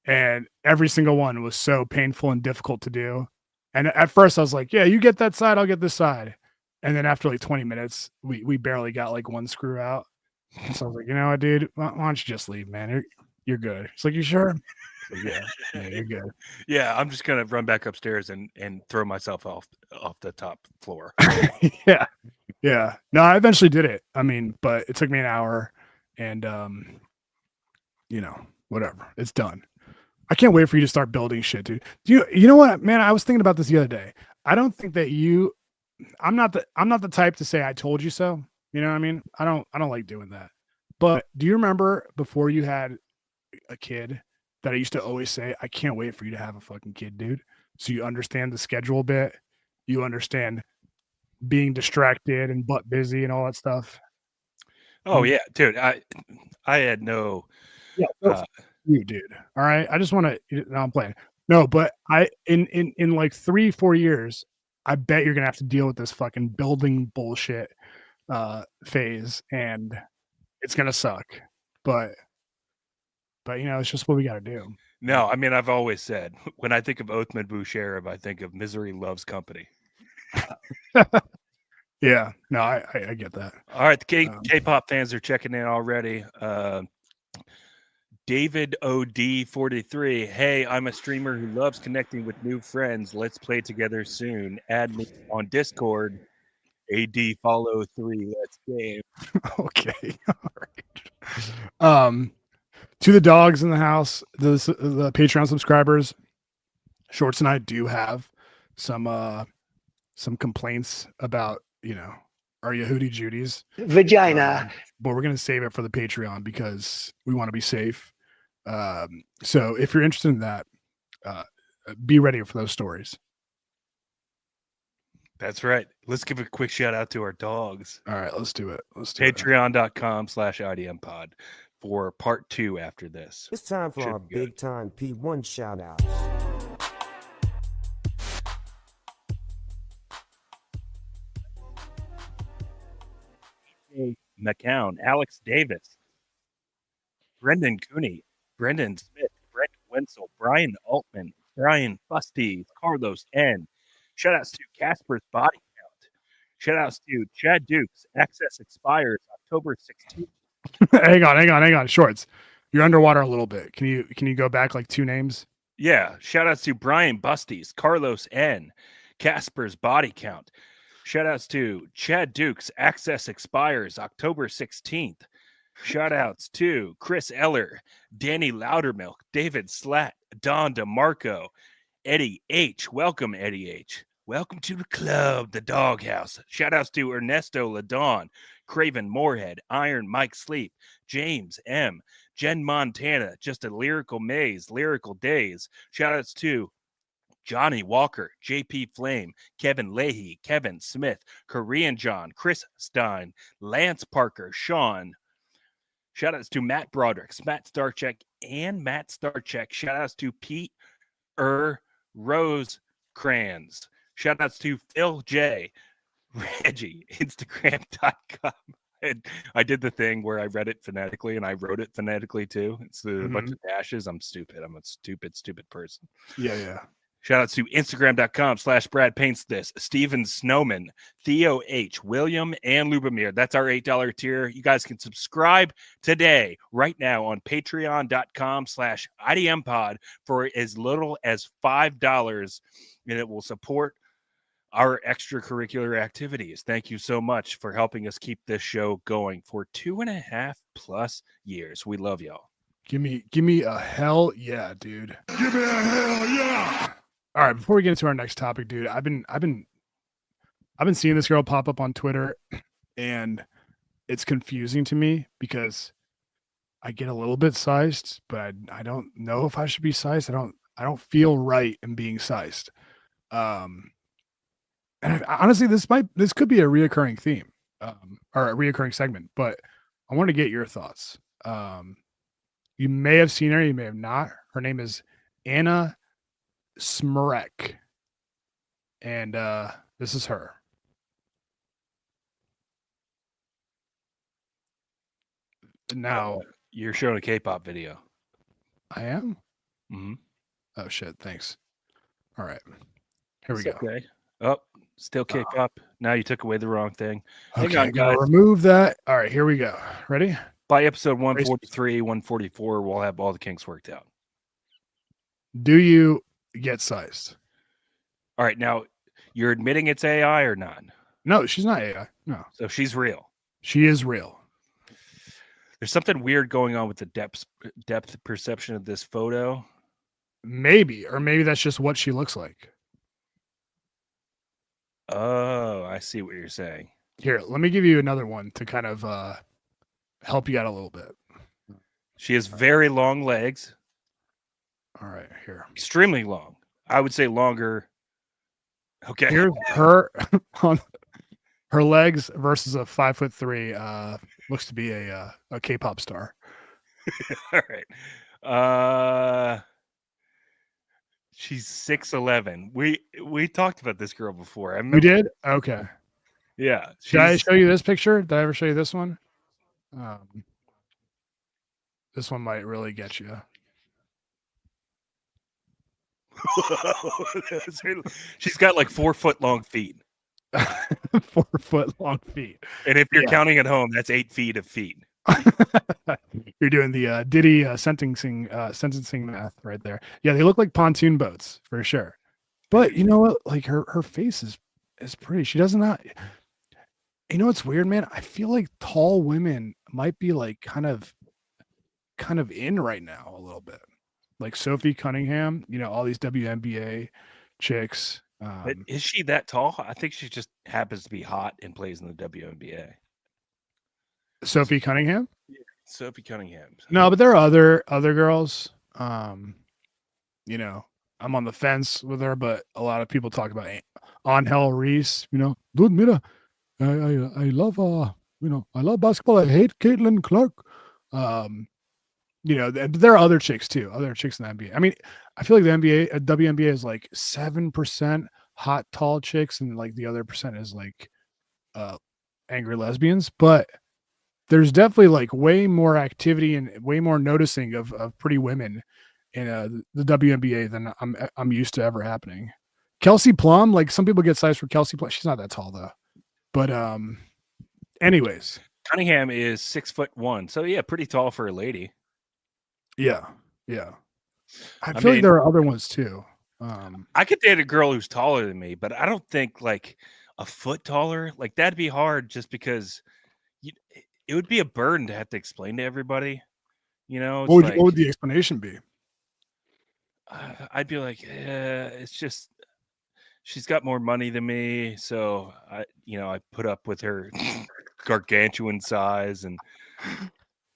Speaker 2: And every single one was so painful and difficult to do. And at first I was like, "Yeah, you get that side, I'll get this side." And then after like 20 minutes, we barely got like one screw out. And so I was like, "You know what, dude? Why don't you just leave, man? You're good." He's like, "You sure?" Yeah, you're good.
Speaker 3: Yeah, I'm just gonna run back upstairs and throw myself off the top floor.
Speaker 2: Yeah. No, I eventually did it. I mean, but it took me an hour, and you know, whatever. It's done. I can't wait for you to start building shit, dude. You know what, man? I was thinking about this the other day. I don't think that I'm not the type to say I told you so. You know what I mean? I don't like doing that. But do you remember before you had a kid that I used to always say, "I can't wait for you to have a fucking kid, dude. So you understand the schedule a bit. You understand being distracted and butt busy and all that stuff.
Speaker 3: Oh yeah, dude. I had no.
Speaker 2: Yeah,
Speaker 3: Uh,
Speaker 2: you dude. All right. I just want to. No, I'm playing. No, but I in like 3-4 years, I bet you're gonna have to deal with this fucking building bullshit phase, and it's gonna suck. But it's just what we got to do.
Speaker 3: no, I mean I've always said when I think of Othman Boucherib, I think of Misery Loves Company.
Speaker 2: Yeah. No, I get that.
Speaker 3: All right, the K-pop fans are checking in already. David OD 43. Hey, I'm a streamer who loves connecting with new friends. Let's play together soon. Add me on Discord. AD follow 3. Let's game.
Speaker 2: Okay. All right. To the dogs in the house, the Patreon subscribers, Shorts and I do have some complaints about our Yehudi Judies
Speaker 6: Vagina.
Speaker 2: but we're gonna save it for the Patreon because we want to be safe. So if you're interested in that, be ready for those stories.
Speaker 3: That's right. Let's give a quick shout out to our dogs.
Speaker 2: All right, let's do it. Let's do it.
Speaker 3: Patreon.com/IDM pod for part 2 after this.
Speaker 7: It's time for
Speaker 3: Should
Speaker 7: our
Speaker 3: be good.
Speaker 7: big time P1 shout out.
Speaker 3: McCown, Alex Davis, Brendan Cooney, Brendan Smith, Brent Wenzel, Brian Altman, Brian Fusty, Carlos N. Shoutouts to Casper's Body Count. Shoutouts to Chad Dukes. Access expires October 16th.
Speaker 2: hang on. Shorts, you're underwater a little bit. Can you go back like 2 names?
Speaker 3: Yeah. Shoutouts to Brian Busties, Carlos N. Casper's Body Count. Shoutouts to Chad Dukes. Access expires October 16th. Shoutouts to Chris Eller, Danny Loudermilk, David Slatt, Don DeMarco, Eddie H. Welcome, Eddie H. Welcome to the club, the doghouse. Shoutouts to Ernesto Ladon, Craven Moorhead, Iron Mike Sleep, James M., Jen Montana, Just a Lyrical Maze, Lyrical Days. Shoutouts to Johnny Walker, JP Flame, Kevin Leahy, Kevin Smith, Korean John, Chris Stein, Lance Parker, Sean. Shoutouts to Matt Broderick, Matt Starcheck, and Matt Starcheck. Shoutouts to Pete Rosecrans. Shoutouts to Phil J. Reggie, Instagram.com. And I did the thing where I read it phonetically and I wrote it phonetically too. It's a bunch of dashes. I'm stupid. I'm a stupid person.
Speaker 2: Yeah.
Speaker 3: Shout out to Instagram.com/Brad Paints This, Steven Snowman, Theo H, William, and Lubomir. That's our $8 tier. You guys can subscribe today, right now, on Patreon.com/IDM Pod for as little as $5, and it will support our extracurricular activities. Thank you so much for helping us keep this show going for 2.5+ years. We love y'all.
Speaker 2: Give me a hell yeah, dude.
Speaker 4: Give me a hell yeah!
Speaker 2: All right, before we get into our next topic, dude, I've been seeing this girl pop up on Twitter, and it's confusing to me because I get a little bit sized, but I don't know if I should be sized. I don't feel right in being sized. And honestly, this could be a reoccurring theme, or a reoccurring segment, but I want to get your thoughts. You may have seen her, you may have not. Her name is Anna Smrek, and this is her. Now
Speaker 3: You're showing a K-pop video.
Speaker 2: I am.
Speaker 3: Mm-hmm.
Speaker 2: Oh shit! Thanks. All right, here we
Speaker 3: It's
Speaker 2: go.
Speaker 3: Okay. Oh, still K-pop. Now you took away the wrong thing.
Speaker 2: Okay,
Speaker 3: Hang on,
Speaker 2: I'm gonna
Speaker 3: guys.
Speaker 2: remove that. All right, here we go. Ready?
Speaker 3: By episode 143, 144, we'll have all the kinks worked out.
Speaker 2: Do you get sized?
Speaker 3: All right, now you're admitting it's AI or not?
Speaker 2: No, she's not AI. No,
Speaker 3: So she's real.
Speaker 2: she is real.
Speaker 3: There's something weird going on with the depth perception of this photo.
Speaker 2: Maybe, or maybe that's just what she looks like.
Speaker 3: Oh, I see what you're saying.
Speaker 2: Here, let me give you another one to kind of help you out a little bit.
Speaker 3: She has very long legs,
Speaker 2: All right, here.
Speaker 3: extremely long. I would say longer. Okay.
Speaker 2: Here's her on. Her legs versus a 5'3" looks to be a K-pop star.
Speaker 3: All right. She's 6'11". We talked about this girl before. I
Speaker 2: We
Speaker 3: remember.
Speaker 2: did? Okay.
Speaker 3: Yeah,
Speaker 2: Did I
Speaker 3: she's
Speaker 2: show you this picture? Did I ever show you this one? This one might really get you.
Speaker 3: she's got like 4 foot long feet.
Speaker 2: 4 foot long feet.
Speaker 3: And if you're
Speaker 2: Yeah.
Speaker 3: counting at home, that's 8 feet of feet.
Speaker 2: You're doing the Diddy sentencing math right there. Yeah, they look like pontoon boats for sure. But you know what? Like her face is pretty. She does not. You know what's weird, man? I feel like tall women might be like kind of in right now a little bit. Like Sophie Cunningham, all these WNBA chicks.
Speaker 3: But is she that tall? I think she just happens to be hot and plays in the WNBA.
Speaker 2: Sophie Cunningham?
Speaker 3: Sophie Cunningham.
Speaker 2: No, but there are other girls. I'm on the fence with her, but a lot of people talk about Angel Reese. Dude, mira, I love I love basketball. I hate Caitlin Clark. There are other chicks too, other chicks in the NBA. I mean, I feel like the NBA, WNBA is like 7% hot tall chicks, and like the other percent is like angry lesbians. But there's definitely like way more activity and way more noticing of pretty women in the WNBA than I'm used to ever happening. Kelsey Plum, like some people get sized for Kelsey Plum. She's not that tall though. But anyways,
Speaker 3: Cunningham is 6'1", so yeah, pretty tall for a lady.
Speaker 2: yeah. I feel like there are other ones too.
Speaker 3: I could date a girl who's taller than me, but I don't think like a foot taller. Like that'd be hard, just because it would be a burden to have to explain to everybody. It's
Speaker 2: what would the explanation be?
Speaker 3: I'd be like, it's just she's got more money than me, so I put up with her gargantuan size and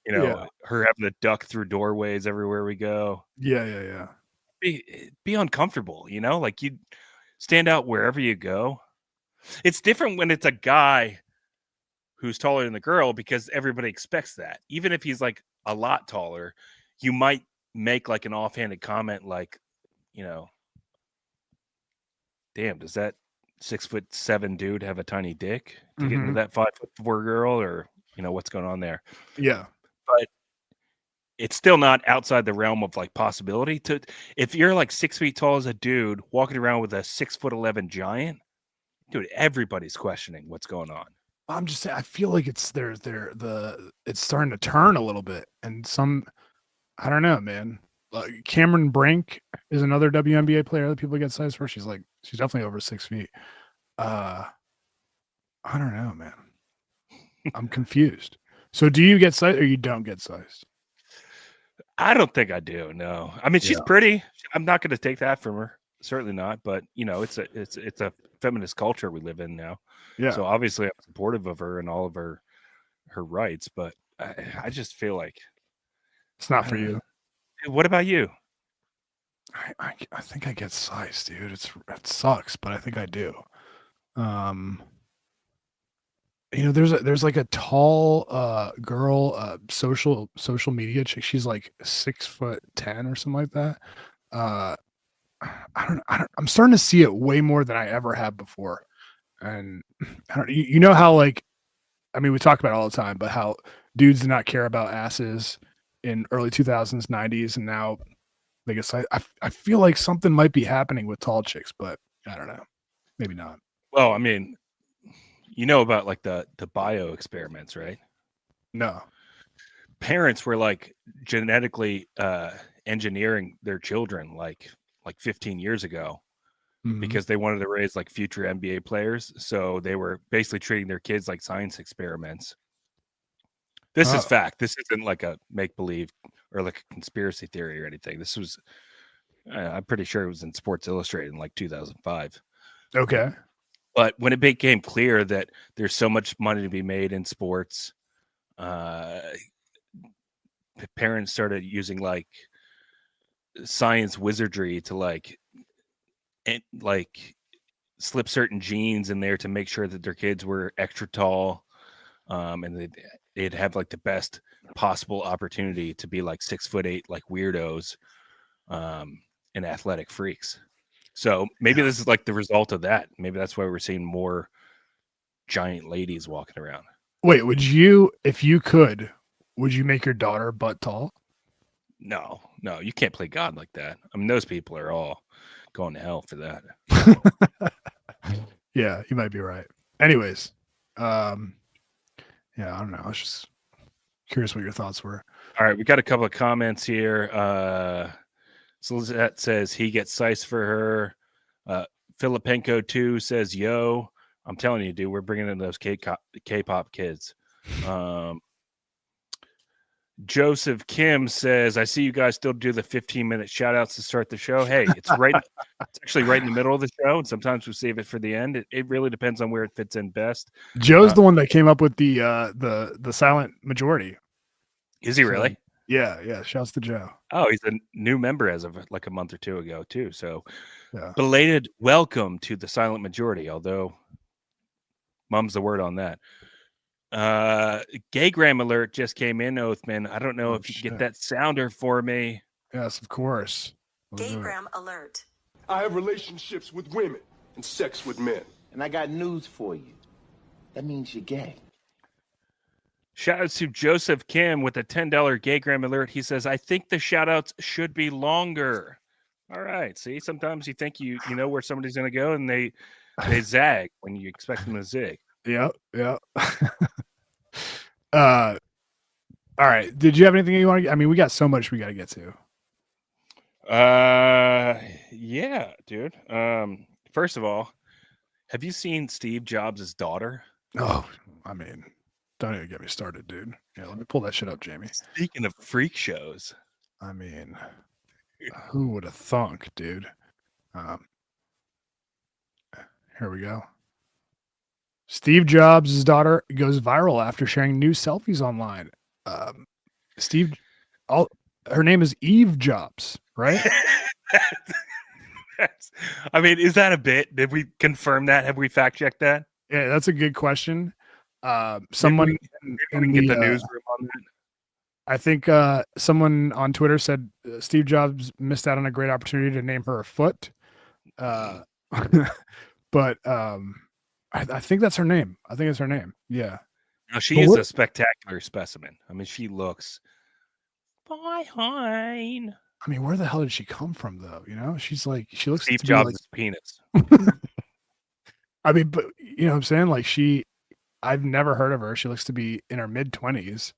Speaker 3: her having to duck through doorways everywhere we go.
Speaker 2: Yeah.
Speaker 3: Be uncomfortable, like you stand out wherever you go. It's different when it's a guy who's taller than the girl, because everybody expects that. Even if he's like a lot taller, you might make like an offhanded comment like, damn, does that 6'7" dude have a tiny dick to get into that 5'4" girl, or what's going on there?
Speaker 2: Yeah.
Speaker 3: But it's still not outside the realm of like possibility to, if you're like 6 feet tall as a dude walking around with a 6'11" giant, dude, everybody's questioning what's going on.
Speaker 2: I'm just saying, I feel like it's it's starting to turn a little bit, and I don't know, man. Cameron Brink is another WNBA player that people get sized for. She's definitely over 6 feet. I don't know, man. I'm confused. So do you get sized or you don't get sized?
Speaker 3: I don't think I do. No, I mean, she's pretty. I'm not going to take that from her. Certainly not. But it's a feminist culture we live in now.
Speaker 2: Yeah.
Speaker 3: So obviously I'm supportive of her and all of her rights, but I just feel like
Speaker 2: it's not for you.
Speaker 3: What about you?
Speaker 2: I think I get sized, dude. It sucks, but I think I do. There's like a tall girl, social media chick. She's like 6'10" or something like that. I'm starting to see it way more than I ever have before. And how like, I mean, we talk about it all the time, but how dudes did not care about asses in early 2000s, 90s, and now they get sized. I feel like something might be happening with tall chicks, but I don't know. Maybe not.
Speaker 3: Well, I mean, about like the bio experiments, right?
Speaker 2: No.
Speaker 3: Parents were like genetically engineering their children like 15 years ago because they wanted to raise like future NBA players. So they were basically treating their kids like science experiments. This is fact. This isn't like a make-believe or like a conspiracy theory or anything. This was, I'm pretty sure it was in Sports Illustrated in like 2005.
Speaker 2: Okay.
Speaker 3: But when it became clear that there's so much money to be made in sports, parents started using like science wizardry to like slip certain genes in there to make sure that their kids were extra tall, and they'd have like the best possible opportunity to be like 6'8", like weirdos, and athletic freaks. So maybe this is like the result of that. Maybe that's why we're seeing more giant ladies walking around.
Speaker 2: Wait, would you, if you could, would you make your daughter butt tall?
Speaker 3: No, you can't play God like that. I mean, those people are all going to hell for that.
Speaker 2: Yeah, you might be right. Anyways, yeah, I don't know. I was just curious what your thoughts were.
Speaker 3: All right, we got a couple of comments here. So Lizette says he gets size for her. Filipenko 2 says, yo, I'm telling you, dude, we're bringing in those K-pop kids. Joseph Kim says, I see you guys still do the 15-minute shout outs to start the show. Hey, it's actually right in the middle of the show, and sometimes we save it for the end. It really depends on where it fits in best.
Speaker 2: Joe's the one that came up with the silent majority.
Speaker 3: Is he really?
Speaker 2: Yeah. Shouts to Joe.
Speaker 3: Oh, he's a new member as of like a month or two ago, too. So
Speaker 2: Yeah.
Speaker 3: belated welcome to the silent majority, although mum's the word on that. Gaygram alert just came in, Oathman. I don't know if you can get that sounder for me.
Speaker 2: Yes, of course.
Speaker 6: Gaygram alert.
Speaker 4: I have relationships with women and sex with men.
Speaker 5: And I got news for you. That means you're gay.
Speaker 3: Shout outs to Joseph Kim with a $10 Gaygram alert. He says, I think the shout outs should be longer. All right. See, sometimes you think you know where somebody's going to go and they zag when you expect them to zig.
Speaker 2: Yeah. All right. Did you have anything you want to? I mean, we got so much we got to get to.
Speaker 3: Yeah, dude. First of all, have you seen Steve Jobs' daughter?
Speaker 2: Oh, I mean, don't even get me started, dude. Yeah, let me pull that shit up, Jamie.
Speaker 3: Speaking of freak shows,
Speaker 2: I mean, who would have thunk, dude? Here we go. Steve Jobs' daughter goes viral after sharing new selfies online. Her name is Eve Jobs, right?
Speaker 3: I mean, is that a bit? Did we confirm that? Have we fact checked that?
Speaker 2: Yeah, that's a good question. Someone
Speaker 3: can get the newsroom on that.
Speaker 2: I think someone on Twitter said Steve Jobs missed out on a great opportunity to name her a foot. But I think that's her name. I think it's her name. Yeah.
Speaker 3: No, she is a spectacular specimen. I mean, she looks fine.
Speaker 2: I mean, where the hell did she come from, though? You know, she looks
Speaker 3: Steve
Speaker 2: to
Speaker 3: Jobs' penis.
Speaker 2: I mean, but you know what I'm saying? Like I've never heard of her. She looks to be in her mid-20s.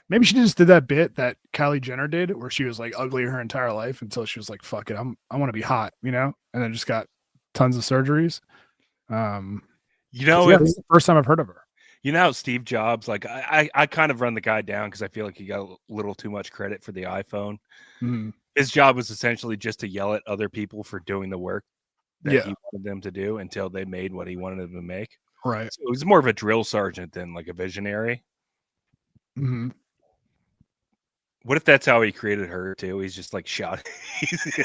Speaker 2: Maybe she just did that bit that Kylie Jenner did where she was like ugly her entire life until she was like, fuck it, I want to be hot, you know? And then just got tons of surgeries.
Speaker 3: You know,
Speaker 2: this is the first time I've heard of her.
Speaker 3: You know, Steve Jobs, like I kind of run the guy down because I feel like he got a little too much credit for the iPhone.
Speaker 2: Mm-hmm.
Speaker 3: His job was essentially just to yell at other people for doing the work that he wanted them to do until they made what he wanted them to make.
Speaker 2: Right.
Speaker 3: So it was more of a drill sergeant than like a visionary.
Speaker 2: Mm-hmm.
Speaker 3: What if that's how he created her too? He's just like shouting.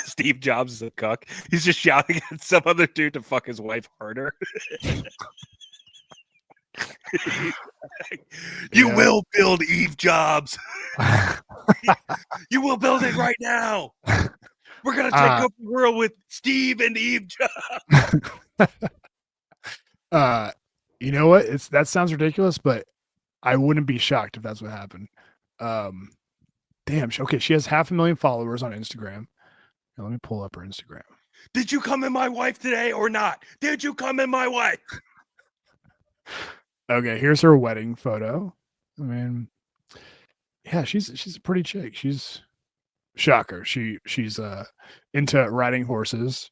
Speaker 3: Steve Jobs is a cuck. He's just shouting at some other dude to fuck his wife harder. You will build Eve Jobs. You will build it right now. We're gonna take over the world with Steve and Eve Jobs.
Speaker 2: You know what? That sounds ridiculous, but I wouldn't be shocked if that's what happened. Damn. Okay, she has 500,000 followers on Instagram. Now, let me pull up her Instagram.
Speaker 3: Did you come in my wife today or not? Did you come in my wife?
Speaker 2: Okay, here's her wedding photo. I mean, yeah, she's a pretty chick. She's shocker. She's into riding horses.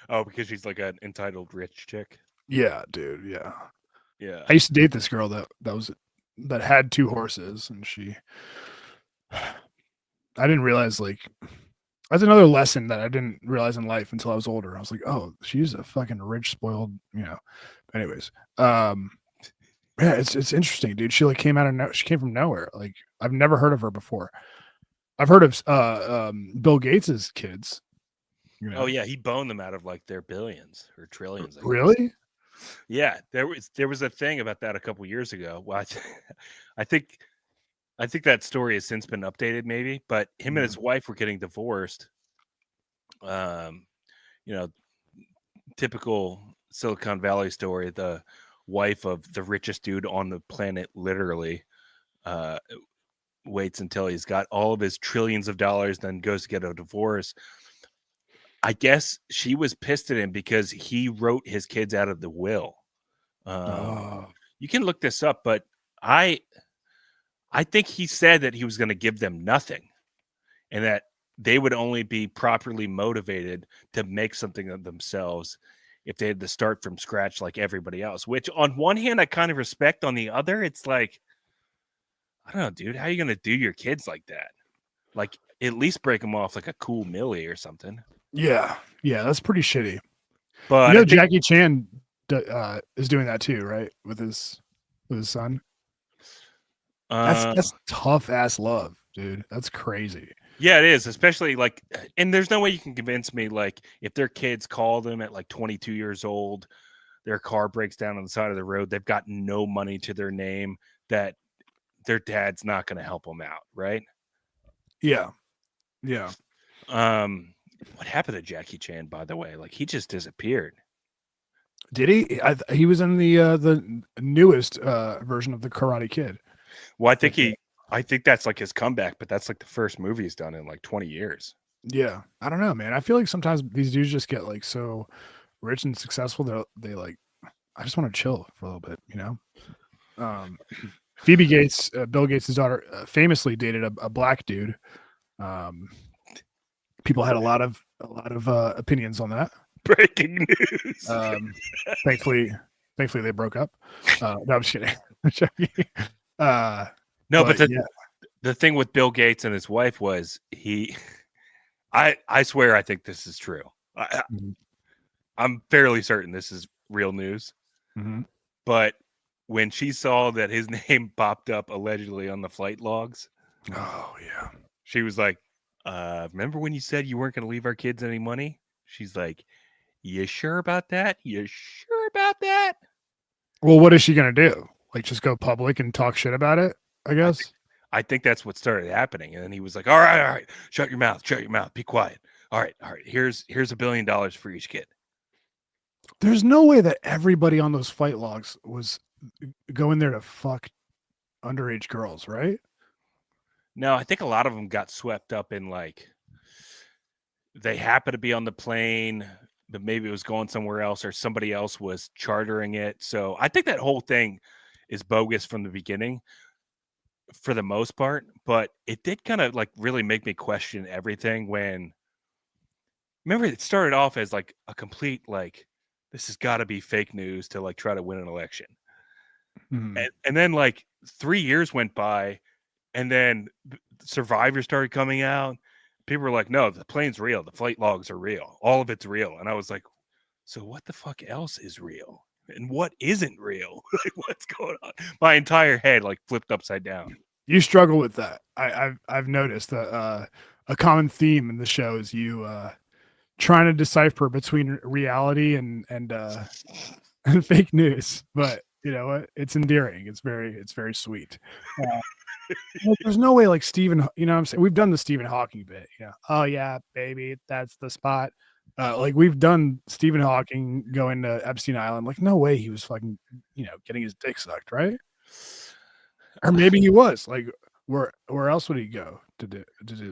Speaker 3: Oh, because she's like an entitled rich chick.
Speaker 2: Yeah, dude. Yeah.
Speaker 3: Yeah.
Speaker 2: I used to date this girl that had 2 horses, and I didn't realize, like, that's another lesson that I didn't realize in life until I was older. I was like, oh, she's a fucking rich, spoiled, you know. Anyways, yeah, it's interesting, dude. She like came from nowhere. Like, I've never heard of her before. I've heard of Bill Gates's kids, You know?
Speaker 3: Oh yeah, he boned them out of like their billions or trillions. I guess.
Speaker 2: Really?
Speaker 3: Yeah, there was a thing about that a couple years ago. Well, I think I think that story has since been updated, maybe. But him and his wife were getting divorced. Um, you know, typical Silicon Valley story. The wife of the richest dude on the planet, literally, uh, waits until he's got all of his trillions of dollars, then goes to get a divorce. I guess she was pissed at him because he wrote his kids out of the will.
Speaker 2: Oh,
Speaker 3: You can look this up, but I I think he said that he was going to give them nothing and that they would only be properly motivated to make something of themselves if they had to start from scratch like everybody else, which on one hand I kind of respect. On the other, it's like, I don't know, dude, how are you going to do your kids like that? Like, at least break them off like a cool Millie or something.
Speaker 2: yeah, yeah. That's pretty shitty.
Speaker 3: But
Speaker 2: You know,
Speaker 3: I think,
Speaker 2: Jackie Chan is doing that too, right? With his son.
Speaker 3: uh,
Speaker 2: That's tough ass love, dude. That's crazy.
Speaker 3: yeah, it is, especially like, and there's no way you can convince me, like, if their kids call them at like 22 years old, their car breaks down on the side of the road, they've got no money to their name, that their dad's not going to help them out, right?
Speaker 2: Yeah, yeah.
Speaker 3: What happened to Jackie Chan, by the way? Like, he just disappeared.
Speaker 2: Did he? He was in the newest version of the Karate Kid.
Speaker 3: Well, I think that's like his comeback, but that's like the first movie he's done in like 20 years.
Speaker 2: Yeah, I don't know, man. I feel like sometimes these dudes just get like so rich and successful. They like, I just want to chill for a little bit, you know. Phoebe Gates, Bill Gates' daughter, famously dated a black dude. People had a lot of opinions on that.
Speaker 3: Breaking news.
Speaker 2: Thankfully they broke up. No, I'm just kidding. I'm joking.
Speaker 3: No, but
Speaker 2: yeah.
Speaker 3: the thing with Bill Gates and his wife was I swear I think this is true.
Speaker 2: Mhm.
Speaker 3: I'm fairly certain this is real news.
Speaker 2: Mhm.
Speaker 3: But when she saw that his name popped up allegedly on the flight logs,
Speaker 2: Oh yeah.
Speaker 3: she was like, remember when you said you weren't going to leave our kids any money? She's like, you sure about that? You sure about that?
Speaker 2: Well, what is she gonna do? Like, just go public and talk shit about it? I guess.
Speaker 3: I think that's what started happening. And then he was like, all right, shut your mouth, be quiet. All right, here's $1 billion for each kid.
Speaker 2: There's no way that everybody on those flight logs was going there to fuck underage girls, right?
Speaker 3: No, I think a lot of them got swept up in like, they happened to be on the plane, but maybe it was going somewhere else or somebody else was chartering it. So I think that whole thing is bogus from the beginning for the most part, but it did kind of like really make me question everything when, remember, it started off as like a complete, like, this has got to be fake news to like try to win an election.
Speaker 2: Mhm.
Speaker 3: And then like 3 years went by and then Survivor started coming out. People were like, no, the plane's real. The flight logs are real. All of it's real. And I was like, so what the fuck else is real? And what isn't real? Like, what's going on? My entire head like flipped upside down.
Speaker 2: You struggle with that. I've noticed that a common theme in the show is you trying to decipher between reality and and fake news. But you know what? It's endearing. It's very sweet. There's no way like Stephen, you know what I'm saying? We've done the Stephen Hawking bit. Yeah. Oh yeah, baby, that's the spot. Like we've done Stephen Hawking going to Epstein Island. Like, no way he was fucking, getting his dick sucked, right? Or maybe he was. Like, where else would he go to do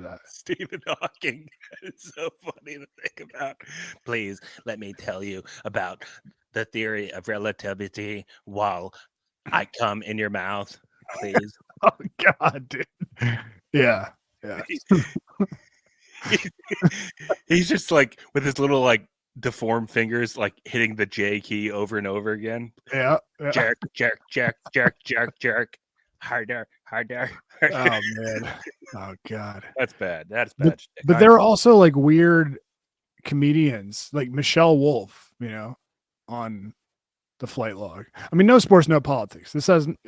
Speaker 2: that?
Speaker 3: Stephen Hawking. It's so funny to think about. Please let me tell you about the theory of relativity while I come in your mouth, please.
Speaker 2: Oh God, dude. Yeah. Yeah.
Speaker 3: He's just like with his little like deformed fingers, like hitting the J key over and over again.
Speaker 2: Yeah.
Speaker 3: Jerk, jerk, jerk, jerk, jerk, jerk. Harder, harder.
Speaker 2: Oh man. Oh God.
Speaker 3: That's bad. That's bad.
Speaker 2: But there are also like weird comedians like Michelle Wolf, on the flight log. I mean, no sports, no politics. This doesn't.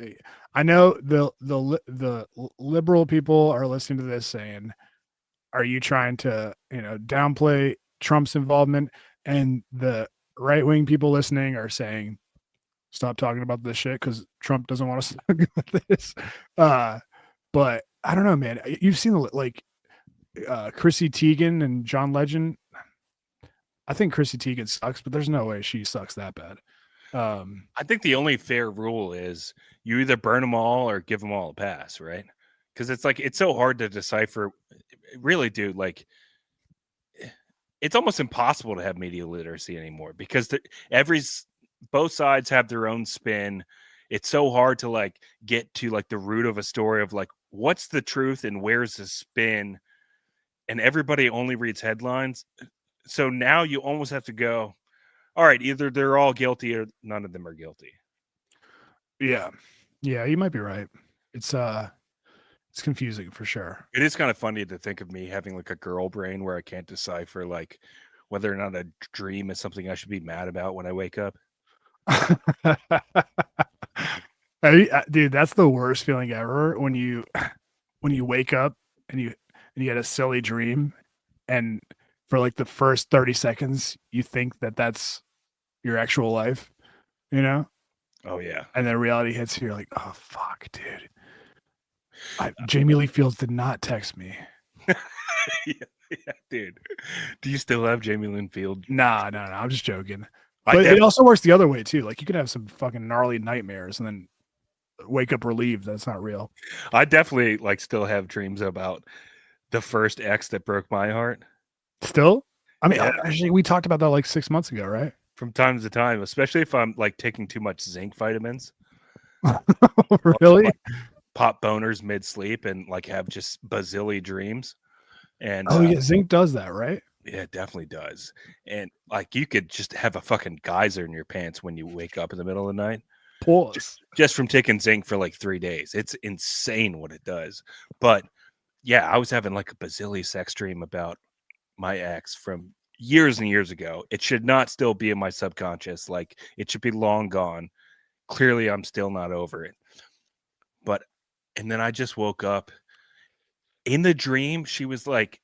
Speaker 2: I know the liberal people are listening to this saying, "Are you trying to downplay Trump's involvement, and the right-wing people listening are saying, stop talking about this shit because Trump doesn't want us to talk about this. But I don't know, man. You've seen like Chrissy Teigen and John Legend. I think Chrissy Teigen sucks, but there's no way she sucks that bad.
Speaker 3: I think the only fair rule is you either burn them all or give them all a pass, right? Because it's like it's so hard to decipher. Really, dude, like it's almost impossible to have media literacy anymore because both sides have their own spin. It's so hard to like get to like the root of a story of like what's the truth and where's the spin, and everybody only reads headlines. So now you almost have to go, all right, either they're all guilty or none of them are guilty.
Speaker 2: Yeah, you might be right. It's confusing for sure.
Speaker 3: It is kind of funny to think of me having like a girl brain where I can't decipher like whether or not a dream is something I should be mad about when I wake up.
Speaker 2: Dude, that's the worst feeling ever when you wake up and you get a silly dream, and for like the first 30 seconds you think that that's your actual life, you know?
Speaker 3: Oh yeah.
Speaker 2: And then reality hits you, you're like, oh fuck, dude. Jamie Lee Fields did not text me.
Speaker 3: yeah, dude. Do you still have Jamie Lynn Field?
Speaker 2: Nah, I'm just joking. But it also works the other way too. Like you could have some fucking gnarly nightmares and then wake up relieved that's not real.
Speaker 3: I definitely like still have dreams about the first ex that broke my heart.
Speaker 2: Still? I mean,
Speaker 3: Yeah.
Speaker 2: actually, we talked about that like 6 months ago, right?
Speaker 3: From time to time, especially if I'm like taking too much zinc vitamins.
Speaker 2: Really?
Speaker 3: Pop boners mid sleep and like have just bazillion dreams. And
Speaker 2: yeah, zinc does that, right?
Speaker 3: Yeah, it definitely does. And like you could just have a fucking geyser in your pants when you wake up in the middle of the night.
Speaker 2: Pause.
Speaker 3: Just from taking zinc for like 3 days. It's insane what it does. But yeah, I was having like a bazillion sex dream about my ex from years and years ago. It should not still be in my subconscious. Like it should be long gone. Clearly, I'm still not over it. And then I just woke up in the dream. She was like,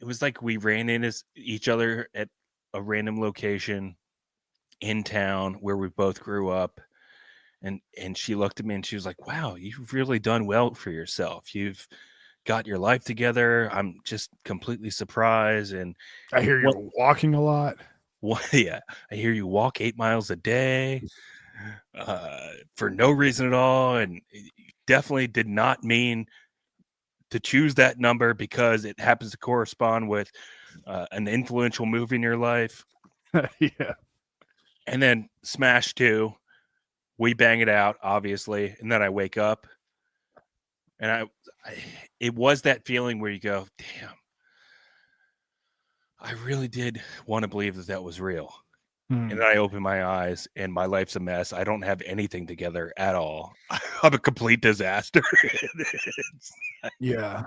Speaker 3: it was like we ran into each other at a random location in town where we both grew up. And she looked at me and she was like, wow, you've really done well for yourself. You've got your life together. I'm just completely surprised. And
Speaker 2: I hear you're walking a lot.
Speaker 3: Yeah, I hear you walk 8 miles a day for no reason at all. And you definitely did not mean to choose that number because it happens to correspond with an influential movie in your life.
Speaker 2: Yeah.
Speaker 3: And then smash 2. We bang it out, obviously, and then I wake up, and it was that feeling where you go, damn, I really did want to believe that was real. And then I open my eyes, and my life's a mess. I don't have anything together at all. I'm a complete disaster.
Speaker 2: Yeah.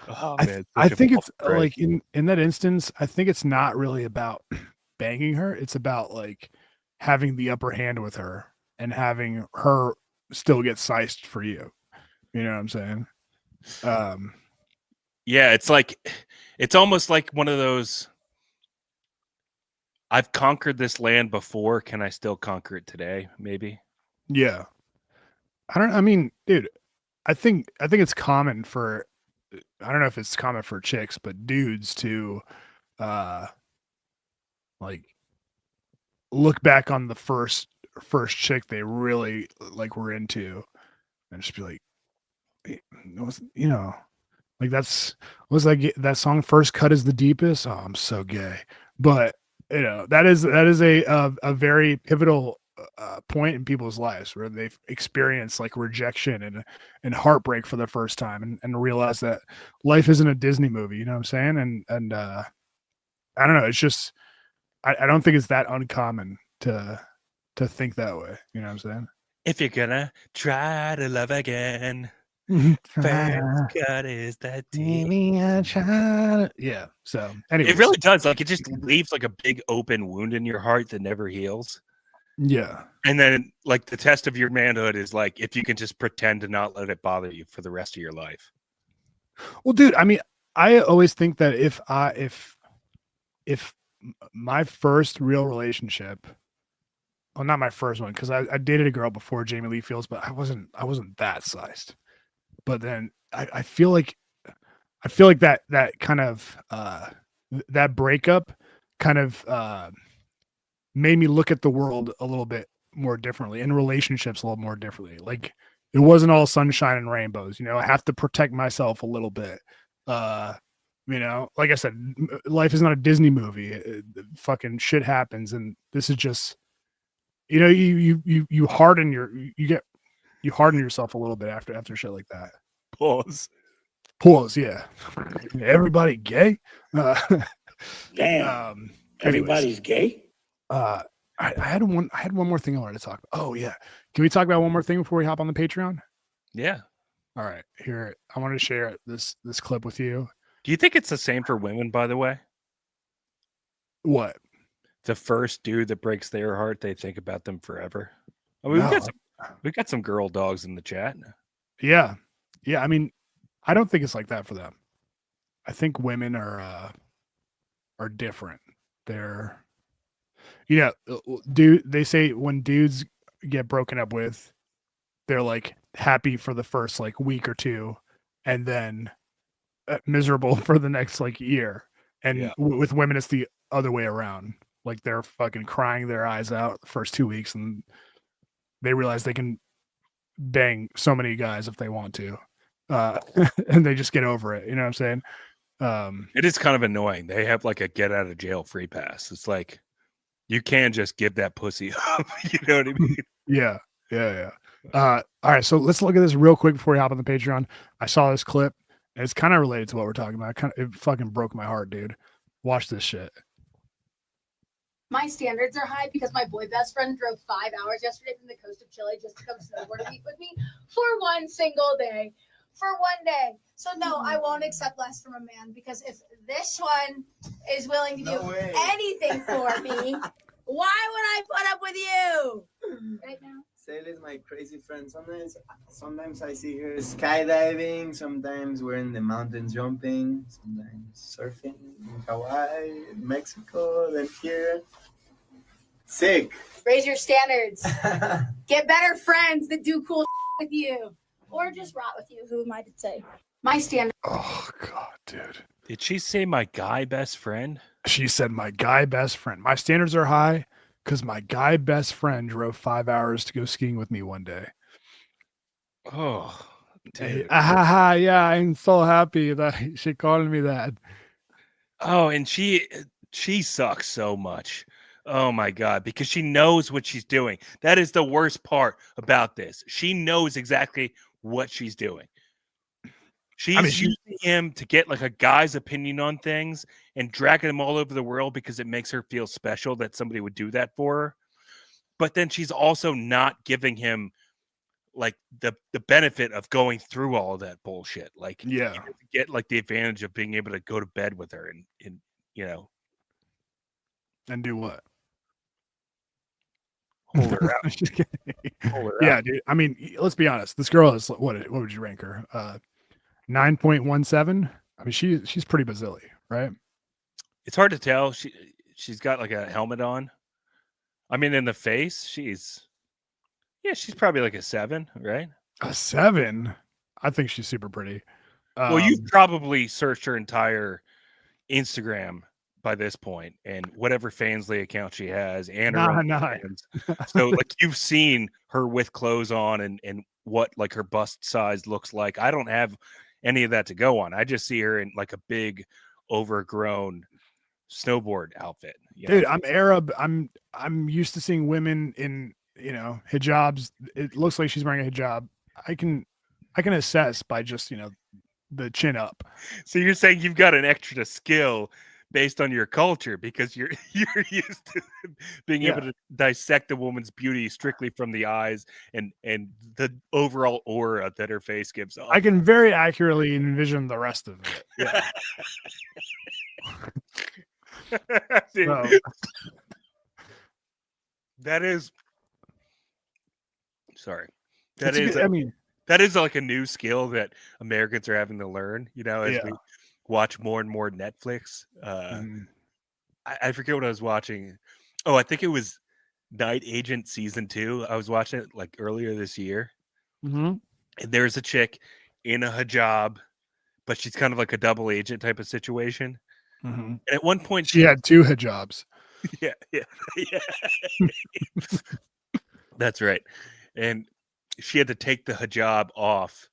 Speaker 3: Oh, man,
Speaker 2: I think it's like in that instance, I think it's not really about banging her. It's about like having the upper hand with her and having her still get sized for you. You know what I'm saying?
Speaker 3: Yeah, it's almost like one of those, I've conquered this land before. Can I still conquer it today? Maybe.
Speaker 2: Yeah. I mean, dude, I think it's common for, I don't know if it's common for chicks, but dudes to like look back on the first chick they really like were into and just be like, you know, like was that song First Cut is the Deepest? Oh, I'm so gay. But you know, that is a very pivotal point in people's lives where they've experienced like rejection and heartbreak for the first time and realize that life isn't a Disney movie, you know what I'm saying? And I don't know, it's just I don't think it's that uncommon to think that way, you know what I'm saying?
Speaker 3: If you're gonna try to love again, first cut is that deep.
Speaker 2: Yeah. So anyway,
Speaker 3: It really does. Like it just leaves like a big open wound in your heart that never heals.
Speaker 2: Yeah.
Speaker 3: And then like the test of your manhood is like if you can just pretend to not let it bother you for the rest of your life.
Speaker 2: Well, dude, I mean, I always think that if my first real relationship. Well, not my first one because I dated a girl before Jamie Lee Fields, but I wasn't that sized. But then I feel like that kind of that breakup kind of made me look at the world a little bit more differently and relationships a little more differently. Like it wasn't all sunshine and rainbows, you know. I have to protect myself a little bit. You know, like I said, life is not a Disney movie. Fucking shit happens, and this is just, you know, you harden you harden yourself a little bit after shit like that.
Speaker 3: Pause.
Speaker 2: Pause, yeah. Everybody gay?
Speaker 8: Damn.
Speaker 2: Anyways,
Speaker 8: Everybody's gay?
Speaker 2: I had one more thing I wanted to talk about. Oh yeah. Can we talk about one more thing before we hop on the Patreon?
Speaker 3: Yeah.
Speaker 2: All right. Here, I want to share this clip with you.
Speaker 3: Do you think it's the same for women, by the way?
Speaker 2: What?
Speaker 3: The first dude that breaks their heart, they think about them forever. I mean,
Speaker 2: No.
Speaker 3: we got some girl dogs in the chat.
Speaker 2: Yeah. Yeah. I mean, I don't think it's like that for them. I think women are different. They're, yeah, they say when dudes get broken up with, they're like happy for the first like week or two, and then miserable for the next like year. And
Speaker 3: Yeah.
Speaker 2: with women, it's the other way around. Like they're fucking crying their eyes out the first 2 weeks, and they realize they can bang so many guys if they want to, and they just get over it. You know what I'm saying?
Speaker 3: It is kind of annoying. They have like a get out of jail free pass. It's like you can just give that pussy up. You know what I mean?
Speaker 2: Yeah. All right, so let's look at this real quick before we hop on the Patreon. I saw this clip, and it's kind of related to what we're talking about. It fucking broke my heart, dude. Watch this shit.
Speaker 9: My standards are high because my boy best friend drove 5 hours yesterday from the coast of Chile just to come snowboard and eat with me for one single day. For one day. So no, I won't accept less from a man, because if this one is willing to do anything for me, why would I put up with you right now?
Speaker 10: Sale is my crazy friend. Sometimes I see her skydiving. Sometimes we're in the mountains jumping. Sometimes surfing in Hawaii, in Mexico, then here. Sick.
Speaker 9: Raise your standards. Get better friends that do cool with you, or just rot with you. Who am I to say? My standard.
Speaker 2: Oh god, dude.
Speaker 3: Did she say my guy best friend?
Speaker 2: She said my guy best friend. My standards are high because my guy best friend drove 5 hours to go skiing with me one day.
Speaker 3: Oh, dude.
Speaker 2: Yeah, I'm so happy that she called me that.
Speaker 3: Oh, and she sucks so much. Oh my god, because she knows what she's doing. That is the worst part about this. She knows exactly what she's doing. She's using him to get like a guy's opinion on things and dragging him all over the world because it makes her feel special that somebody would do that for her. But then she's also not giving him like the benefit of going through all of that bullshit. Like,
Speaker 2: yeah,
Speaker 3: get like the advantage of being able to go to bed with her and you know,
Speaker 2: and do what?
Speaker 3: Hold her out.
Speaker 2: Yeah, dude. I mean, let's be honest. This girl is what would you rank her? 9.17. I mean, she's pretty bazilly, right?
Speaker 3: It's hard to tell. She's got like a helmet on. I mean, in the face, she's probably like a 7, right?
Speaker 2: A 7? I think she's super pretty.
Speaker 3: Well, you've probably searched her entire Instagram by this point, and whatever Fansly account she has, and her own fans. So like you've seen her with clothes on and what like her bust size looks like. I don't have any of that to go on. I just see her in like a big overgrown snowboard outfit.
Speaker 2: Dude, I'm Arab. I'm used to seeing women in, you know, hijabs. It looks like she's wearing a hijab. I can assess by just, you know, the chin up.
Speaker 3: So you're saying you've got an extra skill based on your culture because you're used to being able to dissect a woman's beauty strictly from the eyes and the overall aura that her face gives off.
Speaker 2: I can very accurately envision the rest of it. Yeah.
Speaker 3: So, that is that is like a new skill that Americans are having to learn, you know, as we watch more and more Netflix. I forget what I was watching. Oh, I think it was Night Agent season 2. I was watching it like earlier this year.
Speaker 2: Mm-hmm.
Speaker 3: And there's a chick in a hijab, but she's kind of like a double agent type of situation.
Speaker 2: Mm-hmm.
Speaker 3: And at one point,
Speaker 2: She had 2 hijabs.
Speaker 3: yeah. That's right. And she had to take the hijab off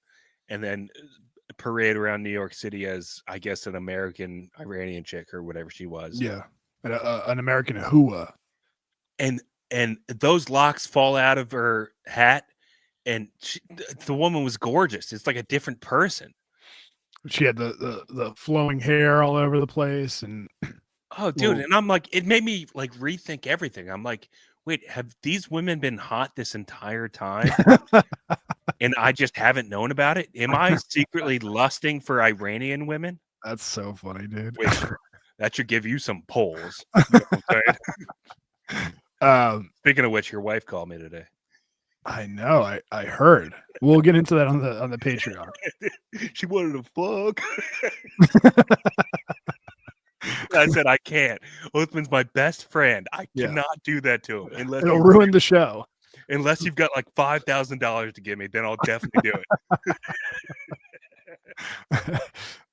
Speaker 3: and then parade around New York City as, I guess, an American Iranian chick or whatever she was.
Speaker 2: Yeah, an American hua.
Speaker 3: And those locks fall out of her hat, and the woman was gorgeous. It's like a different person.
Speaker 2: She had the flowing hair all over the place, and
Speaker 3: Oh, dude,
Speaker 2: well,
Speaker 3: and I'm like, it made me like rethink everything. I'm like, wait, have these women been hot this entire time? And I just haven't known about it? Am I secretly lusting for Iranian women?
Speaker 2: that's so funny, dude.
Speaker 3: Which that should give you some polls. You know what I'm saying? Speaking of which, your wife called me today.
Speaker 2: I know. I heard. We'll get into that on the Patreon.
Speaker 3: She wanted to fuck. I said I can't. Othman's my best friend. I cannot do that to him unless
Speaker 2: it'll ruin the show.
Speaker 3: Unless you've got like $5,000 to give me, then I'll definitely do
Speaker 2: it.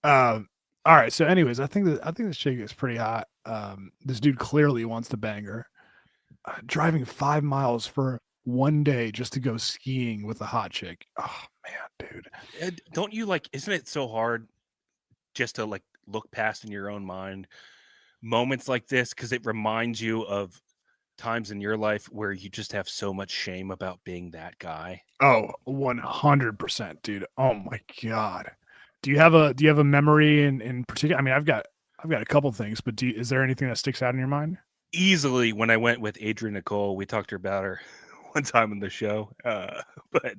Speaker 2: All right. So, anyways, I think this chick is pretty hot. This dude clearly wants to bang her. Driving 5 miles for one day just to go skiing with a hot chick. Oh man, dude.
Speaker 3: Don't you like? Isn't it so hard just to like look past in your own mind moments like this, because it reminds you of times in your life where you just have so much shame about being that guy?
Speaker 2: Oh, 100%, dude. Oh my god. Do you have a memory in particular? I mean, I've got a couple things, but is there anything that sticks out in your mind?
Speaker 3: Easily, when I went with Adrian Nicole, we talked about her one time on the show. But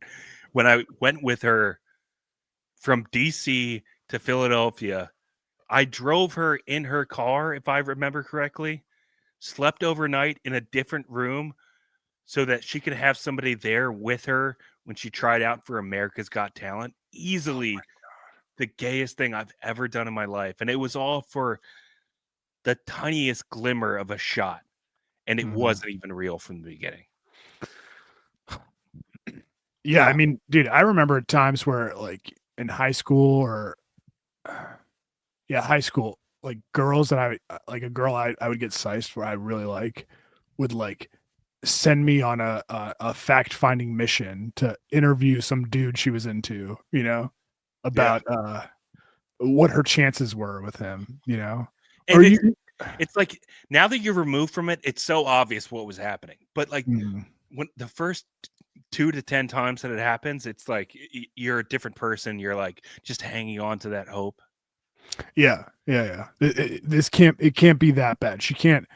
Speaker 3: when I went with her from DC to Philadelphia, I drove her in her car, if I remember correctly, slept overnight in a different room so that she could have somebody there with her when she tried out for America's Got Talent. Easily the gayest thing I've ever done in my life. And it was all for the tiniest glimmer of a shot. And it wasn't even real from the beginning.
Speaker 2: Yeah, I mean, dude, I remember times where like in high school or high school, like girls that a girl I would get sized for I really like would like send me on a fact finding mission to interview some dude she was into, you know, about what her chances were with him, you know.
Speaker 3: And it's like now that you're removed from it, it's so obvious what was happening. But like when the first 2 to 10 times that it happens, it's like you're a different person. You're like just hanging on to that hope.
Speaker 2: Yeah. This can't be that bad. She can't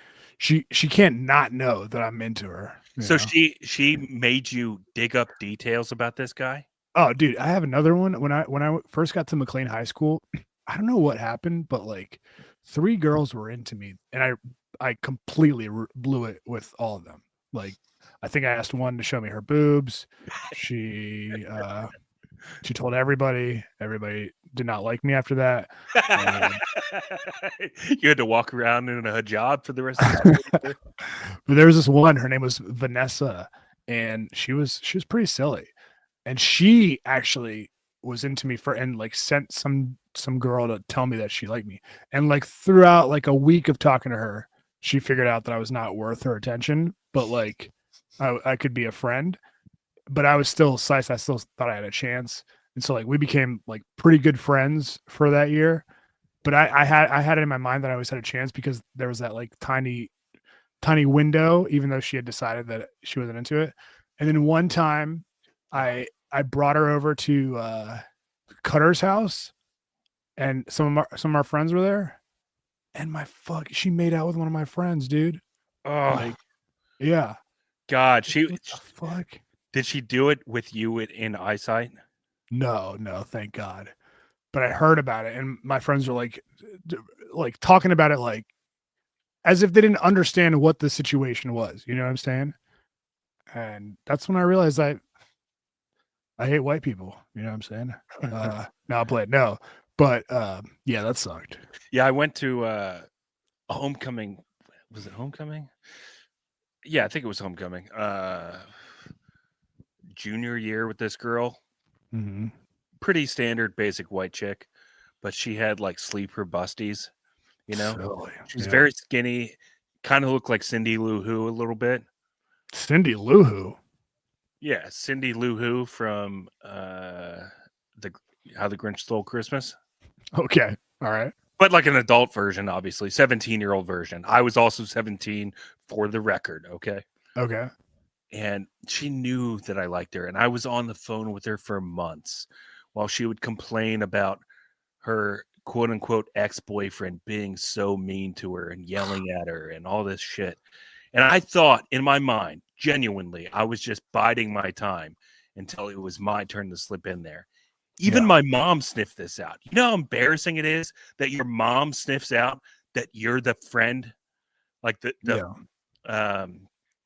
Speaker 2: not know that I'm into her.
Speaker 3: So she made you dig up details about this guy?
Speaker 2: Oh, dude, I have another one. When I first got to McLean High School, I don't know what happened, but like 3 girls were into me, and I completely blew it with all of them. Like, I think I asked one to show me her boobs. She told everybody. Everybody did not like me after that.
Speaker 3: You had to walk around in a hijab for the rest of the school.
Speaker 2: But there was this one. Her name was Vanessa, and she was pretty silly. And she actually was into me and like sent some girl to tell me that she liked me. And like throughout like a week of talking to her, she figured out that I was not worth her attention, but like I could be a friend. But I was still Sice. I still thought I had a chance. And so like we became like pretty good friends for that year. But I had it in my mind that I always had a chance because there was that like tiny window, even though she had decided that she wasn't into it. And then one time I brought her over to Cutter's house, and some of our friends were there, and she made out with one of my friends, dude.
Speaker 3: Oh,
Speaker 2: like, yeah.
Speaker 3: God,
Speaker 2: fuck.
Speaker 3: Did she do it with you in eyesight?
Speaker 2: No, thank God. But I heard about it, and my friends were like talking about it like as if they didn't understand what the situation was. You know what I'm saying? And that's when I realized I hate white people. You know what I'm saying? No, I'll play it. No, but yeah, that sucked.
Speaker 3: Yeah, I went to a homecoming Was it Homecoming? Yeah, I think it was Homecoming. Junior year with this girl.
Speaker 2: Mm-hmm.
Speaker 3: Pretty standard basic white chick, but she had like sleeper busties, you know?
Speaker 2: Silly.
Speaker 3: She's
Speaker 2: Yeah.
Speaker 3: very skinny, kind of looked like Cindy Lou Who a little bit.
Speaker 2: Cindy Lou Who.
Speaker 3: Yeah, Cindy Lou Who from the How the Grinch Stole Christmas.
Speaker 2: Okay. All right.
Speaker 3: But like an adult version, obviously, 17-year-old version. I was also 17 for the record, okay?
Speaker 2: Okay.
Speaker 3: And she knew that I liked her, and I was on the phone with her for months while she would complain about her quote unquote ex-boyfriend being so mean to her and yelling at her and all this shit. And I thought in my mind, genuinely, I was just biding my time until it was my turn to slip in there. Even
Speaker 2: Yeah.
Speaker 3: my mom sniffed this out. You know how embarrassing it is that your mom sniffs out that you're the friend, like the
Speaker 2: Yeah.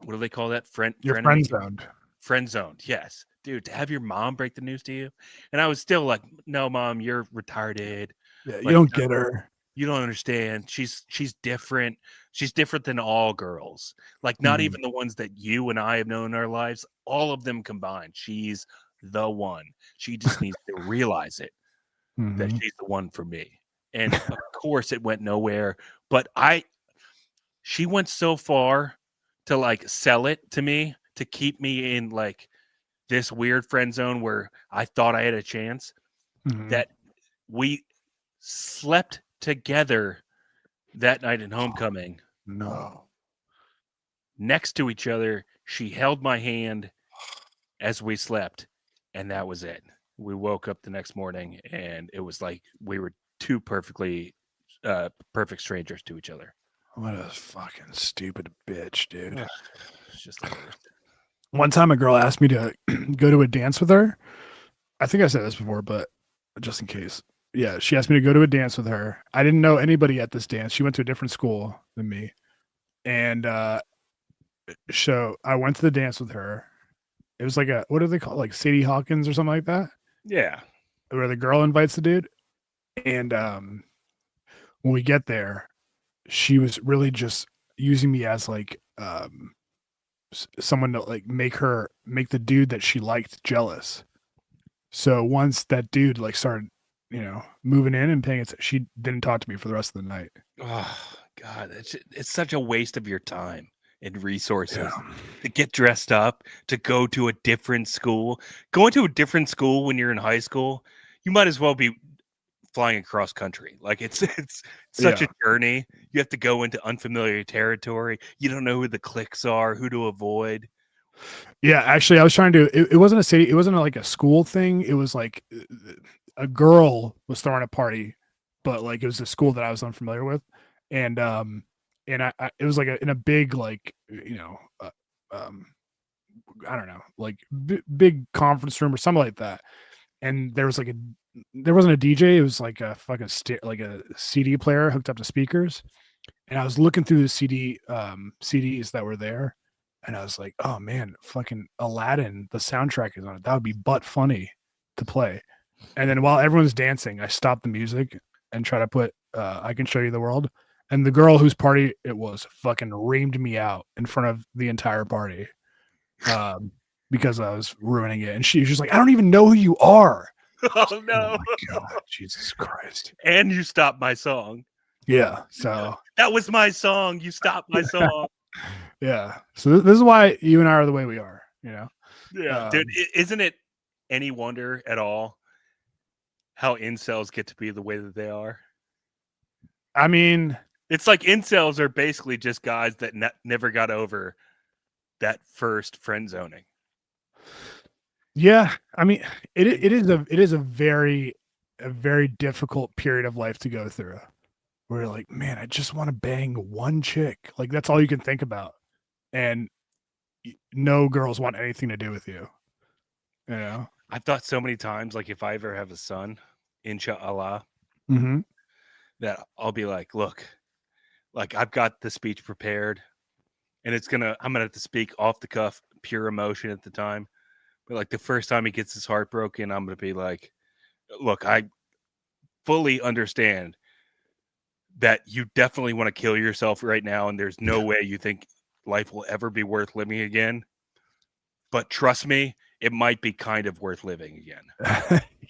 Speaker 3: what do they call that?
Speaker 2: Your
Speaker 3: Frenemy?
Speaker 2: friend zoned.
Speaker 3: Friend zoned. Yes, dude. To have your mom break the news to you, and I was still like, "No, mom, you're retarded.
Speaker 2: Yeah. You
Speaker 3: Like,
Speaker 2: don't get her.
Speaker 3: you don't understand. She's different. She's different than all girls. Like, not
Speaker 2: Mhm.
Speaker 3: even the ones that you and I have known in our lives. All of them combined. She's the one. She just needs to realize it that
Speaker 2: Mhm.
Speaker 3: she's the one for me." And of course, it went nowhere. But she went so far to like sell it to me to keep me in like this weird friend zone where I thought I had a chance
Speaker 2: Mhm.
Speaker 3: that we slept together that night in Homecoming
Speaker 2: No.
Speaker 3: next to each other. She held my hand as we slept, and that was it. We woke up the next morning, and it was like we were two perfect strangers to each other.
Speaker 2: What a fucking stupid bitch, dude.
Speaker 3: It's just the worst.
Speaker 2: One time a girl asked me to go to a dance with her. I think I said this before, but just in case. Yeah, she asked me to go to a dance with her. I didn't know anybody at this dance. She went to a different school than me. And so I went to the dance with her. It was like a, what do they call it? Like Sadie Hawkins or something like that,
Speaker 3: Yeah.
Speaker 2: where the girl invites the dude. And when we get there, she was really just using me as like someone to like make the dude that she liked jealous. So once that dude like started, moving in and paying it, she didn't talk to me for the rest of the night.
Speaker 3: Oh God, it's such a waste of your time and resources
Speaker 2: Yeah.
Speaker 3: to get dressed up, to go to a different school. Going to a different school when you're in high school, you might as well be flying across country. Like it's such a journey. You have to go into unfamiliar territory. You don't know who the cliques are, who to avoid.
Speaker 2: Yeah, actually, I was trying to. It wasn't a city. It wasn't like a school thing. It was like a girl was throwing a party, but like it was a school that I was unfamiliar with, and I it was like in a big like I don't know, like big conference room or something like that. And there was like there wasn't a DJ. It was like a fucking like a CD player hooked up to speakers. And I was looking through the CDs that were there, and I was like, oh man, fucking Aladdin, the soundtrack is on it. That would be butt funny to play. And then while everyone's dancing, I stopped the music and try to put I Can Show You the World. And the girl whose party it was fucking reamed me out in front of the entire party. Because I was ruining it. And she was just like, I don't even know who you are.
Speaker 3: Oh no.
Speaker 2: Oh my God, Jesus Christ.
Speaker 3: And you stopped my song.
Speaker 2: Yeah. So
Speaker 3: that was my song. You stopped my song.
Speaker 2: Yeah. So this is why you and I are the way we are,
Speaker 3: Yeah. Dude, isn't it any wonder at all how incels get to be the way that they are?
Speaker 2: I mean,
Speaker 3: it's like incels are basically just guys that never got over that first friend zoning.
Speaker 2: Yeah, I mean, it is a very difficult period of life to go through. Where you're like, man, I just want to bang one chick. Like that's all you can think about, and no girls want anything to do with you. You know,
Speaker 3: I've thought so many times, like if I ever have a son, inshallah, that I'll be like, look, like I've got the speech prepared, and I'm gonna have to speak off the cuff, pure emotion at the time. But like the first time he gets his heart broken, I'm gonna be like, look, I fully understand that you definitely want to kill yourself right now, and there's no way you think life will ever be worth living again. But trust me, it might be kind of worth living again.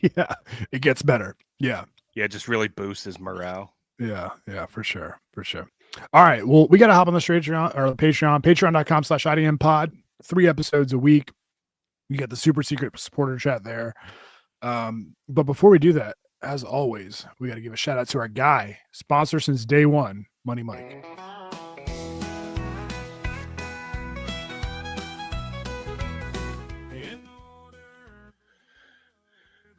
Speaker 2: Yeah, it gets better. Yeah.
Speaker 3: Yeah, just really boosts his morale.
Speaker 2: Yeah, for sure. All right, well, we got to hop on the Patreon or the patreon.com/IDM pod. 3 episodes a week. You get the super secret supporter chat there. But before we do that, as always, we got to give a shout out to our guy, sponsor since day one, Money Mike.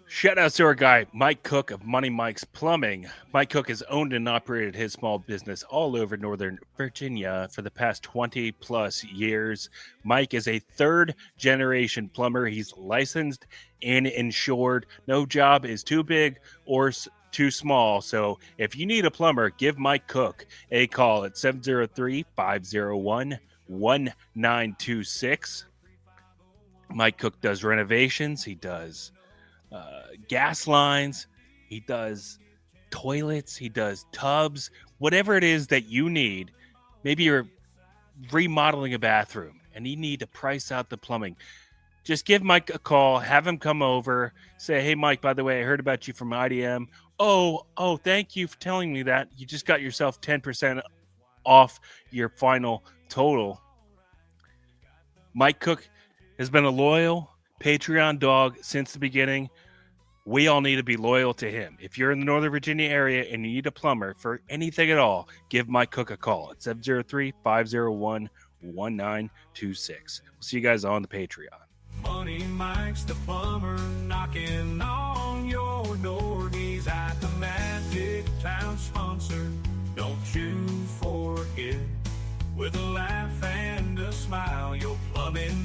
Speaker 3: Shout out to our guy, Mike Cook of Money Mike's Plumbing. Mike Cook has owned and operated his small business all over Northern Virginia for the past 20 plus years. Mike is a 3rd-generation plumber. He's licensed and insured. No job is too big or too small. So if you need a plumber, give Mike Cook a call at 703-501-1926. Mike Cook does renovations. He does gas lines, he does toilets, he does tubs, whatever it is that you need. Maybe you're remodeling a bathroom and you need to price out the plumbing. Just give Mike a call, have him come over, say, hey, Mike, by the way, I heard about you from IDM. Oh, thank you for telling me that. You just got yourself 10% off your final total. Mike Cook has been a loyal Patreon dog since the beginning. We all need to be loyal to him. If you're in the Northern Virginia area and you need a plumber for anything at all, give Mike Cook a call at 703-501-1926. We'll see you guys on the Patreon.
Speaker 1: Money Mike's the plumber knocking on your door. He's at the Magic Town sponsor. Don't you forget. With a laugh and a smile, your plumbing